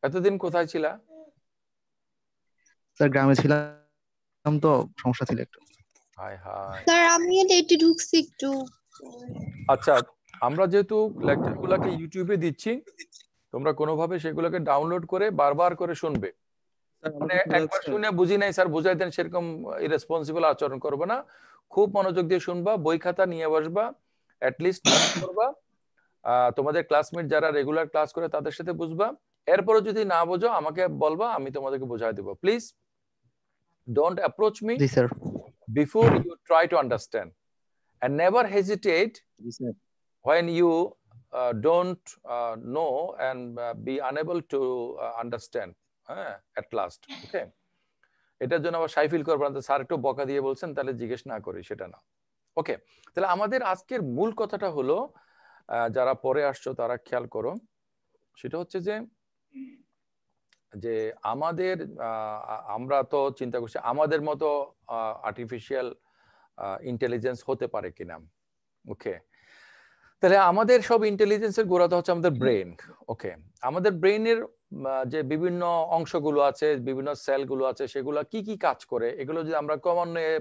এতদিন কোথায় ছিলা? স্যার গ্রামে ছিলাম তো, সমস্যা ছিল একটু। হাই হাই স্যার আমি লেটে ঢুকছি একটু। আচ্ছা, আমরা যেহেতু লেকচারগুলোকে ইউটিউবে দিচ্ছি, তোমরা কোনোভাবে সেগুলোকে ডাউনলোড করে বারবার করে শুনবে। মানে একবার শুনে বুঝি নাই স্যার বুঝাই দেন সেরকম ইরেসপন্সিবল আচরণ করবে না। খুব মনোযোগ দিয়ে শুনবা, বই খাতা নিয়ে বসবা, অ্যাটলিস্ট করবা, তোমাদের ক্লাসমেট যারা রেগুলার ক্লাস করে তাদের সাথে বুঝবা। এরপরে যদি না বোঝো আমাকে বলবা, আমি তোমাদেরকে বোঝাই দেবো। প্লিজ ডোন্ট অ্যাপ্রোচ মি জি sir. Before you try to understand, and never hesitate when you don't know and be unable to understand at last. Okay, এটার জন্য আবার শাই ফিল করবেন স্যার একটু বকা দিয়ে বলছেন তাহলে জিজ্ঞেস না করি, সেটা না। ওকে, তাহলে আমাদের আজকের মূল কথাটা হলো, যারা পরে আসছো তারা খেয়াল করো, সেটা হচ্ছে যে আমাদের আমরা তো চিন্তা করছি আমাদের মতো আর্টিফিশিয়াল ইন্টেলিজেন্স হতে পারে কিনা। ওকে, তাহলে আমাদের সব ইন্টেলিজেন্সের গোড়াটা হচ্ছে আমাদের ব্রেন। ওকে, আমাদের ব্রেনের যে বিভিন্ন অংশগুলো আছে, বিভিন্ন সেলগুলো আছে, সেগুলো কি কি কাজ করে, এগুলো যদি আমরা ক্রমান্বয়ে,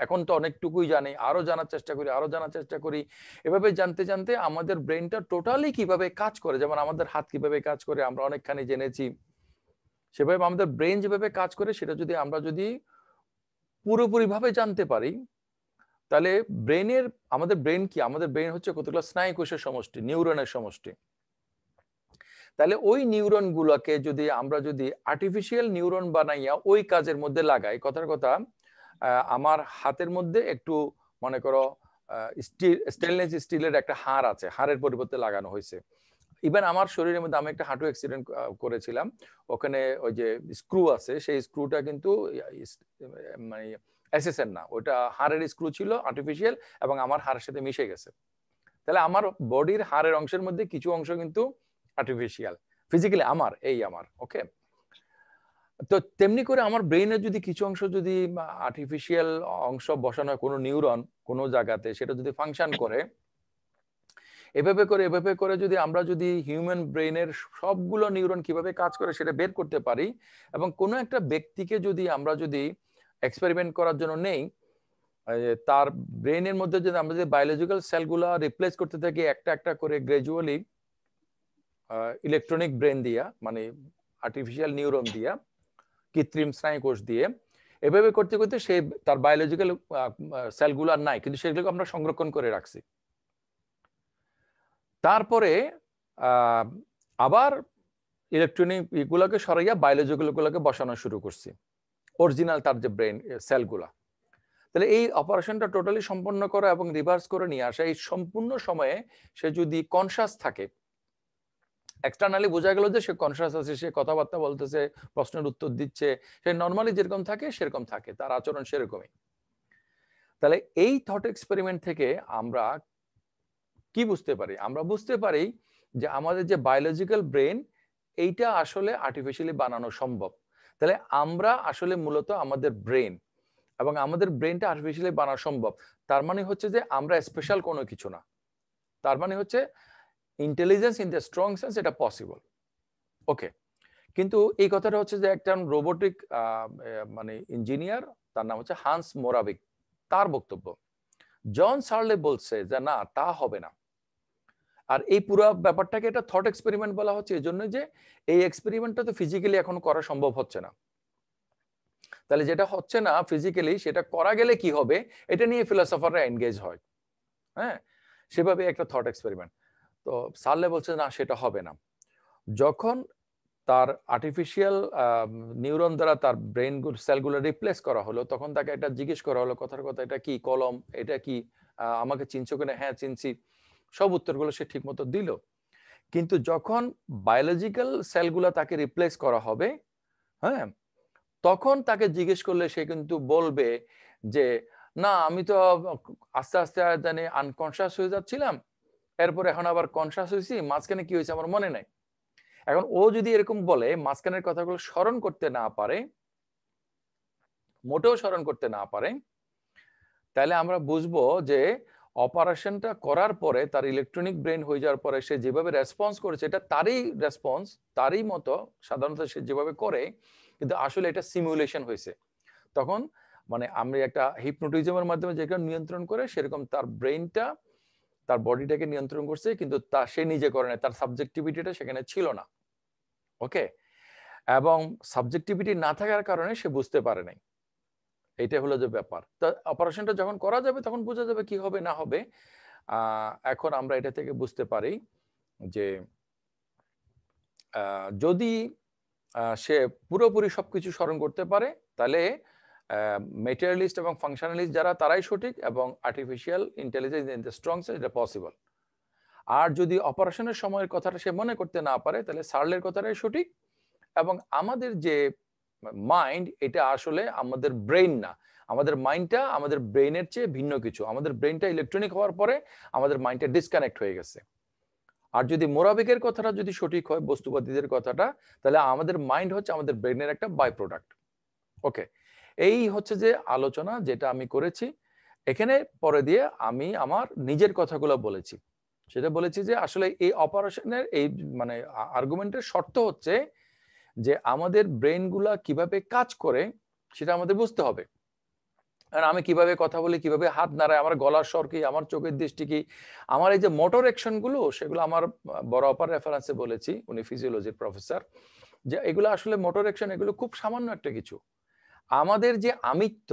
এখন তো অনেকটুকুই জানি, আরো জানার চেষ্টা করি, এভাবে জানতে জানতে আমাদের ব্রেনটা টোটালি কিভাবে কাজ করে, যেমন আমাদের হাত কিভাবে কাজ করে আমরা অনেকখানি জেনেছি, সেভাবে আমাদের ব্রেন যেভাবে কাজ করে সেটা যদি আমরা পুরোপুরি ভাবে জানতে পারি, তাহলে আমাদের ব্রেন কি, আমাদের ব্রেন হচ্ছে কতগুলো স্নায়ু কোষের সমষ্টি, নিউরনের সমষ্টি। তাহলে ওই নিউরন গুলাকে যদি আমরা আর্টিফিশিয়াল নিউরন বানাইয়া ওই কাজের মধ্যে লাগাই, কথার কথা আমার হাতের মধ্যে একটু মনে করো স্টেনলেস স্টিলের একটা হাড় আছে, হাড়ের পরিবর্তে লাগানো হয়েছে। ইভেন আমার শরীরের মধ্যে আমি একটা হাঁটু অ্যাক্সিডেন্ট করেছিলাম, ওখানে ওই যে স্ক্রু আছে, সেই স্ক্রুটা কিন্তু মানে এসএসএন না, ওটা হাড়ের স্ক্রু ছিল আর্টিফিশিয়াল, এবং আমার হাড়ের সাথে মিশে গেছে। তাহলে আমার বডির হাড়ের অংশের মধ্যে কিছু অংশ কিন্তু আর্টিফিশিয়াল ফিজিক্যালি আমার। ওকে, তো তেমনি করে আমার ব্রেইনে যদি কিছু অংশ আর্টিফিশিয়াল অংশ বসানো হয়, কোনো নিউরন কোনো জায়গাতে, সেটা যদি ফাংশন করে, এভাবে করে যদি আমরা হিউম্যান ব্রেইনের সবগুলো নিউরন কিভাবে কাজ করে সেটা বের করতে পারি, এবং কোনো একটা ব্যক্তিকে আমরা এক্সপেরিমেন্ট করার জন্য নেই, তার ব্রেইনের মধ্যে যদি আমরা বায়োলজিক্যাল সেলগুলো রিপ্লেস করতে থাকি একটা একটা করে গ্রাজুয়ালি ইলেকট্রনিক ব্রেন দিয়া, মানে আর্টিফিশিয়াল নিউরন দিয়া, কৃত্রিম স্নায়ুকোষ দিয়ে, এভাবে করতে করতে সে তার বায়োলজিক্যাল সেলগুলো আর নাই, কিন্তু সেগুলোকে আমরা সংরক্ষণ করে রাখছি। তারপরে আবার ইলেকট্রনিক এগুলোকে সরাইয়া বায়োলজিক্যাল গুলোকে বসানো শুরু করছি, অরিজিনাল তার যে ব্রেন সেলগুলা। তাহলে এই অপারেশনটা টোটালি সম্পন্ন করা এবং রিভার্স করে নিয়ে আসা, এই সম্পূর্ণ সময়ে সে যদি কনসাস থাকে, এক্সটার্নালি বোঝা গেল যে সে কনসাস আছে, সে কথাবার্তা বলতেছে, প্রশ্নের উত্তর দিচ্ছে, সে নর্মালি যেরকম থাকে সেরকম থাকে, তার আচরণ সেরকমই। তাহলে এই থট এক্সপেরিমেন্ট থেকে আমরা কি বুঝতে পারি? আমরা বুঝতে পারি যে আমাদের যে বায়োলজিক্যাল ব্রেন, এইটা আসলে আর্টিফিশিয়ালি বানানো সম্ভব। তাহলে আমরা আসলে মূলত আমাদের ব্রেন, এবং আমাদের ব্রেনটা আর্টিফিশিয়ালি বানানো সম্ভব, তার মানে হচ্ছে যে আমরা স্পেশাল কোনো কিছু না, তার মানে হচ্ছে intelligence in the strong sense, এটা পসিবল। ওকে, কিন্তু এই কথাটা হচ্ছে যে একটা রোবোটিক মানে ইঞ্জিনিয়ার, তার নাম হচ্ছে হান্স মোরাভিক, তার বক্তব্য। জন সার্লে বলছে যে না, তা হবে না। আর এই পুরো ব্যাপারটাকে একটা থট এক্সপেরিমেন্ট বলা হচ্ছে এই জন্য যে এই এক্সপেরিমেন্টটা তো ফিজিক্যালি এখন করা সম্ভব হচ্ছে না। তাহলে যেটা হচ্ছে না ফিজিক্যালি, সেটা করা গেলে কি হবে, এটা নিয়ে ফিলোসফাররা এনগেজ হয়। হ্যাঁ, সেভাবে একটা থট এক্সপেরিমেন্ট। তো সার্লে বলছে না, সেটা হবে না। যখন তার আর্টিফিশিয়াল নিউরন দ্বারা তার ব্রেন সেলগুলো রিপ্লেস করা হলো, তখন তাকে এটা জিজ্ঞেস করা হলো, কথার কথা, এটা কি কলম, এটা কি, আমাকে চিনছো কিনা? হ্যাঁ চিনছি। সব উত্তরগুলো সে ঠিক মতো দিল। কিন্তু যখন বায়োলজিক্যাল সেলগুলো তাকে রিপ্লেস করা হবে, হ্যাঁ, তখন তাকে জিজ্ঞেস করলে সে কিন্তু বলবে যে না, আমি তো আস্তে আস্তে জানি আনকনসিয়াস হয়ে যাচ্ছিলাম, এরপর এখন আবার কনসিয়াস হয়েছি, মাঝখানে কি হয়েছে আমার মনে নাই। এখন ও যদি এরকম বলে, মাঝখানের কথাগুলো স্মরণ করতে না পারে, মোটেও স্মরণ করতে না পারে, তাহলে আমরা বুঝবো যে অপারেশনটা করার পরে তার ইলেকট্রনিক ব্রেন হয়ে যাওয়ার পরে সে যেভাবে রেসপন্স করেছে, এটা তারই রেসপন্স, তারই মতো সাধারণত সে যেভাবে করে, কিন্তু আসলে এটা সিমুলেশন হয়েছে। তখন মানে আমরা একটা হিপনোটিজমের মাধ্যমে যেটা নিয়ন্ত্রণ করে, সেরকম তার ব্রেনটা তার বডিটাকে নিয়ন্ত্রণ করছে, কিন্তু সে নিজে করে না, তার সাবজেক্টিভিটিটা সেখানে ছিল না। ওকে, এবং সাবজেক্টিভিটি না থাকার কারণে সে বুঝতে পারে নাই। এইটা হলো যে ব্যাপার। তো অপারেশনটা যখন করা যাবে তখন বোঝা যাবে কি হবে না হবে। এখন আমরা এটা থেকে বুঝতে পারি যে যদি সে পুরোপুরি সবকিছু স্মরণ করতে পারে, তাহলে মেটেরিয়ালিস্ট এবং ফাংশনালিস্ট যারা তারাই সঠিক, এবং artificial intelligence in the strong sense এটা পসিবল। আর যদি অপারেশনের সময়ের কথাটা সে মনে করতে না পারে, তাহলে সার্লের কথাটাই সঠিক। এবং আমাদের যে মাইন্ড, এটা আসলে আমাদের ব্রেইন না, আমাদের মাইন্ডটা আমাদের ব্রেইনের চেয়ে ভিন্ন কিছু। আমাদের ব্রেইনটা ইলেকট্রনিক হওয়ার পরে আমাদের মাইন্ডটা ডিসকানেক্ট হয়ে গেছে। আর যদি মোরাবিকের কথাটা যদি সঠিক হয়, বস্তুবাদীদের কথাটা, তাহলে আমাদের মাইন্ড হচ্ছে আমাদের ব্রেইনের একটা বাই প্রোডাক্ট। ওকে, এই হচ্ছে যে আলোচনা যেটা আমি করেছি। এখানে পরে দিয়ে আমি আমার নিজের কথাগুলো বলেছি। সেটা বলেছি যে আসলে এই অপারেশনের এই মানে আর্গুমেন্টের শর্ত হচ্ছে যে আমাদের ব্রেইনগুলা কিভাবে কাজ করে সেটা আমাদের বুঝতে হবে। আর আমি কিভাবে কথা বলি, কিভাবে হাত নাড়াই, আমার গলার স্বর কি, আমার চোখের দৃষ্টি কি, আমার এই যে মোটর অ্যাকশন গুলো, সেগুলো আমার বড় অপার রেফারেন্সে বলেছি, উনি ফিজিওলজির প্রফেসর, যে এগুলো আসলে মোটর অ্যাকশন, এগুলো খুব সামান্য একটা কিছু। আমাদের যে আমিত্ব,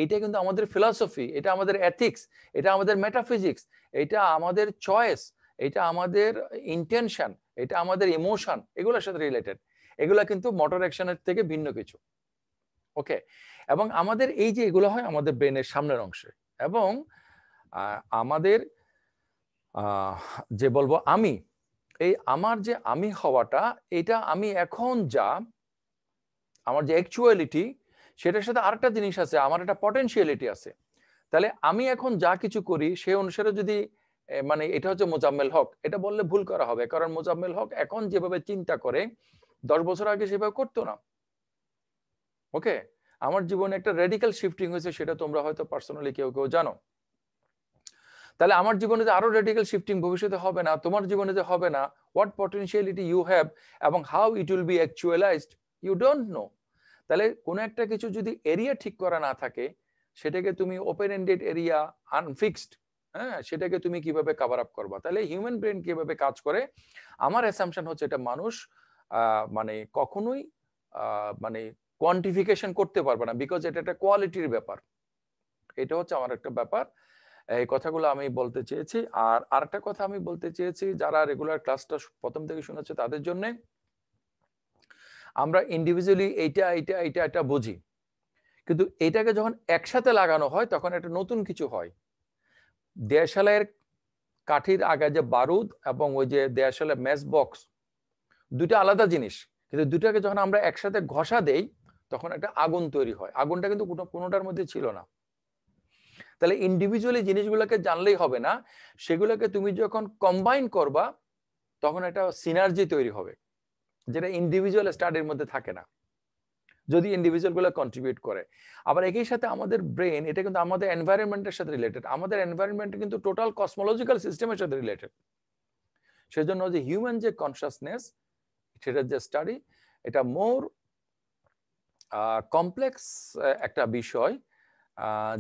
এটা কিন্তু আমাদের ফিলসফি, এটা আমাদের এথিক্স, এটা আমাদের মেটাফিজিক্স, এটা আমাদের চয়েস, এটা আমাদের ইন্টেনশন, এটা আমাদের ইমোশন, এগুলোর সাথে রিলেটেড। এগুলা কিন্তু মোটর অ্যাকশনের থেকে ভিন্ন কিছু। ওকে, এবং আমাদের এই যে এগুলো হয় আমাদের ব্রেনের সামনের অংশে, এবং আমাদের যে বলবো আমি, এই আমার যে আমি হওয়াটা, এটা আমি এখন যা আমার যে অ্যাকচুয়ালিটি, সেটার সাথে আরেকটা জিনিস আছে, আমার একটা পটেনশিয়ালিটি আছে। তাহলে আমি এখন যা কিছু করি সেই অনুসারে যদি মানে এটা হচ্ছে মোজাম্মেল হক, এটা বললে ভুল করা হবে, কারণ মোজাম্মেল হক এখন যেভাবে চিন্তা করে 10 বছর আগে সেভাবে করতো না। ওকে, আমার জীবনে একটা রেডিক্যাল শিফটিং হয়েছে, সেটা তোমরা হয়তো পার্সোনালি কেউ কেউ জানো। তাহলে আমার জীবনে যে আরো রেডিক্যাল শিফটিং ভবিষ্যতে হবে না, তোমার জীবনে যে হবে না, হোয়াট পটেনশিয়ালিটি ইউ হ্যাভ এবং how it will be actualised, you don't know. তাহলে কোনো একটা কিছু যদি এরিয়া ঠিক করা না থাকে, সেটাকে তুমি ওপেন এন্ডেড এরিয়া, আনফিক্সড, হ্যাঁ, সেটাকে তুমি কিভাবে কভার আপ করবা? তাহলে হিউম্যান ব্রেন কিভাবে কাজ করে, আমার অ্যাসাম্পশন হচ্ছে এটা মানুষ মানে কখনোই মানে কোয়ান্টিফিকেশন করতে পারবে না, বিকজ এটা একটা কোয়ালিটির ব্যাপার। এটা হচ্ছে আমার একটা ব্যাপার, এই কথাগুলো আমি বলতে চেয়েছি। আর আরেকটা কথা আমি বলতে চেয়েছি, যারা রেগুলার ক্লাসটা প্রথম থেকে শুনেছে তাদের জন্য, আমরা ইন্ডিভিজুয়ালি এইটা এইটা এইটা এটা বুঝি, কিন্তু এটাকে যখন একসাথে লাগানো হয় তখন একটা নতুন কিছু হয়। দেশালের কাঠির আগে যে বারুদ এবং ওই যে দেশালের ম্যাচ বক্স, দুইটা আলাদা জিনিস, কিন্তু দুটাকে যখন আমরা একসাথে ঘষা দেই তখন একটা আগুন তৈরি হয়। আগুনটা কিন্তু কোনোটার মধ্যে ছিল না। তাহলে ইন্ডিভিজুয়ালি জিনিসগুলোকে জানলেই হবে না, সেগুলোকে তুমি যখন কম্বাইন করবা তখন একটা সিনার্জি তৈরি হবে, যেটা ইন্ডিভিজুয়াল স্টাডির মধ্যে থাকে না, যদি ইন্ডিভিজুয়াল গুলো কন্ট্রিবিউট করে। আবার একই সাথে আমাদের ব্রেন, এটা কিন্তু আমাদের এনভায়রনমেন্টের সাথে রিলেটেড, আমাদের এনভায়রনমেন্ট কিন্তু টোটাল কসমোলজিক্যাল সিস্টেমের সাথে রিলেটেড। সেজন্য যে হিউম্যান যে কনসাসনেস, সেটার যে স্টাডি, এটা মোর কমপ্লেক্স একটা বিষয়।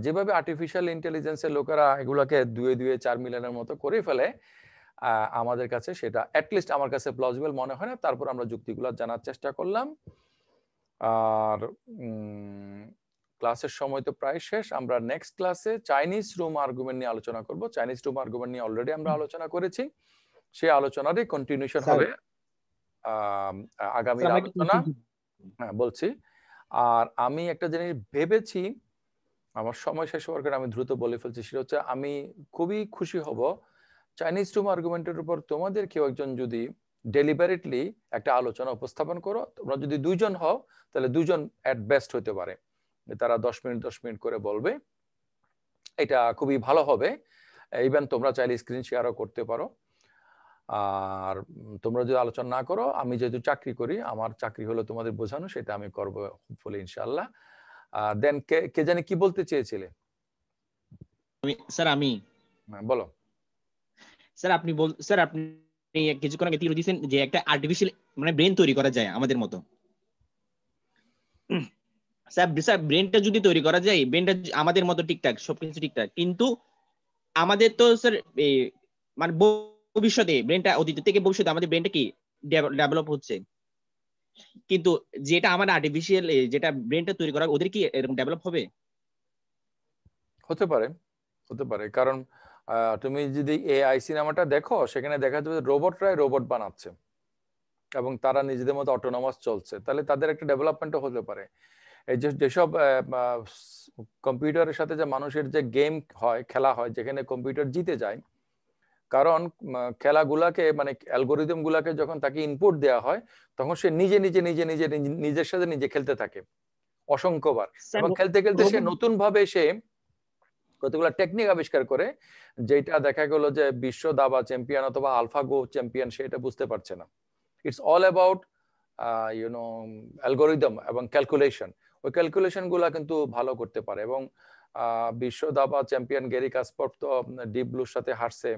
যেভাবে আর্টিফিশিয়াল ইন্টেলিজেন্সের লোকেরা এগুলোকে 2-4 মিলিয়নের মতো করে ফেলে, আমাদের কাছে সেটা অ্যাটলিস্ট আমার কাছে প্লজিবল মনে হয় না। তারপর আমরা যুক্তিগুলো জানার চেষ্টা করলাম। আর ক্লাসের সময় তো প্রায় শেষ। আমরা নেক্সট ক্লাসে চাইনিজ রুম আর্গুমেন্ট নিয়ে আলোচনা করব। চাইনিজ রুম আর্গুমেন্ট নিয়ে অলরেডি আমরা আলোচনা করেছি, সেই আলোচনারই কন্টিনিউশন হবে আগামী আলোচনা। হ্যাঁ, বলছি। আর আমি একটা জিনিস ভেবেছি, আমার সময় শেষ হওয়ার কারণে আমি দ্রুত বলে ফেলছি, সেটা হচ্ছে আমি খুবই খুশি হব চাইনিজ রুম আর্গুমেন্টের উপর তোমাদের কেউ একজন যদি ডেলিবারেটলি একটা আলোচনা উপস্থাপন করো। তোমরা যদি 2 জন হও তাহলে 2 জন এট বেস্ট হতে পারে, তারা 10 মিনিট করে বলবে, এটা খুবই ভালো হবে। ইভেন তোমরা চাইলে স্ক্রিন শেয়ারও করতে পারো। আর তোমরা যদি আলোচনা না করো, আমি যেহেতু চাকরি করি, আমার চাকরি হলো তোমাদের বোঝানো, সেটা আমি করবো হোপফুলি ইনশাআল্লাহ। দেন কে জানি কি বলতে চেয়েছিলে? স্যার আমি বলো স্যার। আপনি কিছুক্ষণ আগে তীর দিয়েছেন যে একটা আর্টিফিশিয়াল মানে ব্রেন তৈরি করা যায় আমাদের মতো। স্যার ব্রেনটা যদি তৈরি করা যায়, ব্রেনটা আমাদের মতো ঠিকঠাক, সবকিছু ঠিকঠাক, কিন্তু আমাদের তো স্যার মানে ভবিষ্যতে ব্রেনটা অতীত থেকে ভবিষ্যতে আমাদের ব্রেনটা কি ডেভেলপ হচ্ছে, কিন্তু যেটা আমার আর্টিফিশিয়াল যেটা ব্রেনটা তৈরি করা ওদের কি এরকম ডেভেলপ হবে? হতে পারে, হতে পারে, কারণ তুমি যদি এআই সিনেমাটা দেখো সেখানে দেখা যাবে রোবটরাই রোবট বানাচ্ছে এবং তারা নিজেদের মতো অটোনমাস চলছে, তাহলে তাদের একটা ডেভেলপমেন্টও হতে পারে। এই যেসব কম্পিউটারের সাথে যে মানুষের যে গেম হয়, খেলা হয়, যেখানে কম্পিউটার জিতে যায়, কারণ খেলাগুলাকে মানে অ্যালগোরিদম গুলাকে যখন তাকে ইনপুট দেওয়া হয় তখন সে নিজে নিজে নিজে নিজে নিজের সাথে নিজে খেলতে থাকে অসংখ্যবার, এবং খেলতে খেলতে সে নতুন ভাবে সে কতগুলো টেকনিক আবিষ্কার করে, যেটা দেখা গেল যে বিশ্ব দাবা চ্যাম্পিয়ন অথবা আলফাগো চ্যাম্পিয়ন সে এটা বুঝতে পারছে না। ইটস অল অ্যাবাউট অ্যালগোরিদম এবং ক্যালকুলেশন। ওই ক্যালকুলেশন গুলা কিন্তু ভালো করতে পারে, এবং বিশ্ব দাবা চ্যাম্পিয়ন গ্যারি কাসপারভ তো ডিপ ব্লুর সাথে হারছে।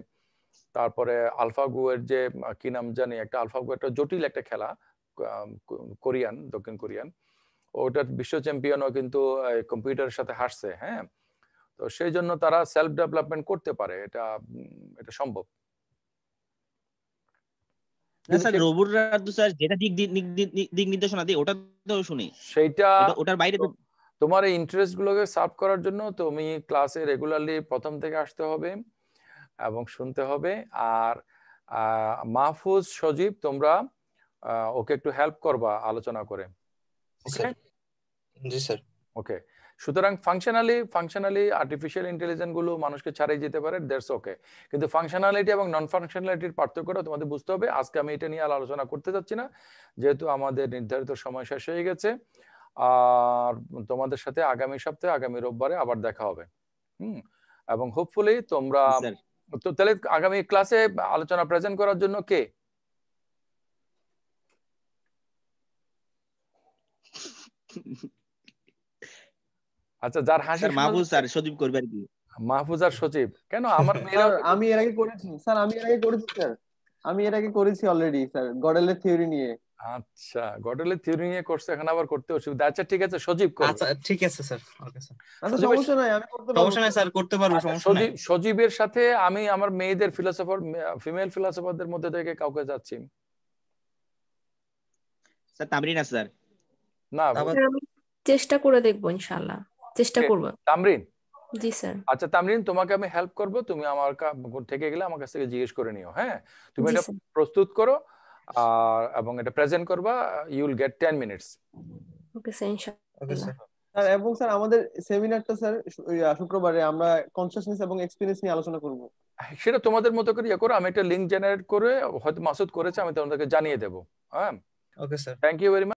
তারপরে আলফাগো এর যে কি নাম জানি, একটা আলফাগো একটা জটিল একটা খেলা, কোরিয়ান, দক্ষিণ কোরিয়ান, ওটার বিশ্ব চ্যাম্পিয়নও কিন্তু কম্পিউটারের সাথে হারছে। হ্যাঁ, তো সেই জন্য তারা সেলফ ডেভেলপমেন্ট করতে পারে, এটা সম্ভব। স্যার রোবটরা তো স্যার যেটা দিক নির্দেশনা দেয় ওটা তো শুনি, সেইটা ওটার বাইরে তো তোমার এই ইন্টারেস্ট গুলোকে সার্ভ করার জন্য তুমি ক্লাসে রেগুলারলি প্রথম থেকে আসতে হবে এবং শুনতে হবে। আর মাহফুজ, সজীব, তোমরা ওকে একটু হেল্প করবা আলোচনা করে। জি স্যার। ওকে, সুতরাং ফাংশনালি আর্টিফিশিয়াল ইন্টেলিজেন্স গুলো মানুষকে ছাড়াই যেতে পারে, দ্যাটস ওকে, কিন্তু ফাংশনালিটি এবং নন ফাংশনালিটির পার্থক্যটা তোমাদের বুঝতে হবে। আজকে আমি এটা নিয়ে আলোচনা করতে যাচ্ছি না, যেহেতু আমাদের নির্ধারিত সময় শেষ হয়ে গেছে। আর তোমাদের সাথে আগামী সপ্তাহে, আগামী রোববারে আবার দেখা হবে। এবং হোপফুলি তোমরা তো তাহলে আগামী ক্লাসে আলোচনা প্রেজেন্ট করার জন্য কে? আচ্ছা, যার হাসি মাহফুজ স্যার, সজীব করবে আর কি। মাহফুজ আর সজীব কেন? আমার মেয়েরা আমি এর আগে করেছি স্যার, আমি এর আগে করেছি অলরেডি স্যার, গডেলের থিওরি নিয়ে। আচ্ছা, গডেলের থিওরি নিয়ে করছে, এখন আবার করতে অসুবিধা। আচ্ছা ঠিক আছে, সজীব করবে। আচ্ছা ঠিক আছে স্যার। ওকে স্যার, আচ্ছা সমস্যা নাই, আমি করতে পারবো। সমস্যা নাই স্যার, করতে পারবো, সমস্যা নাই। সজীবের সাথে আমি আমার মেয়েদের ফিলোসফার, ফিমেল ফিলোসফারদের মধ্যে থেকে কাউকে যাচ্ছি। স্যার তামরিন আছে স্যার। না, আমি চেষ্টা করে দেখবো, ইনশাআল্লাহ চেষ্টা করব। তামরিন? জি স্যার। আচ্ছা তামরিন, তোমাকে আমি হেল্প করব, তুমি আমার থেকে গেলে আমার কাছ থেকে জিজ্ঞেস করে নিও। হ্যাঁ, তুমি এটা প্রস্তুত করো আর এবং এটা প্রেজেন্ট করবা, you will get 10 minutes. Okay sir, ইনশাআল্লাহ। স্যার এবং স্যার আমাদের সেমিনারটা স্যার শুক্রবারে আমরা কনসিয়াসনেস এবং এক্সপেরিয়েন্স নিয়ে আলোচনা করব। সেটা তোমাদের মতো করে করো, আমি একটা লিংক জেনারেট করে, হয়তো মাসুদ করেছে, আমি তোমাদেরকে জানিয়ে দেবো। হ্যাঁ, okay sir, thank you very much.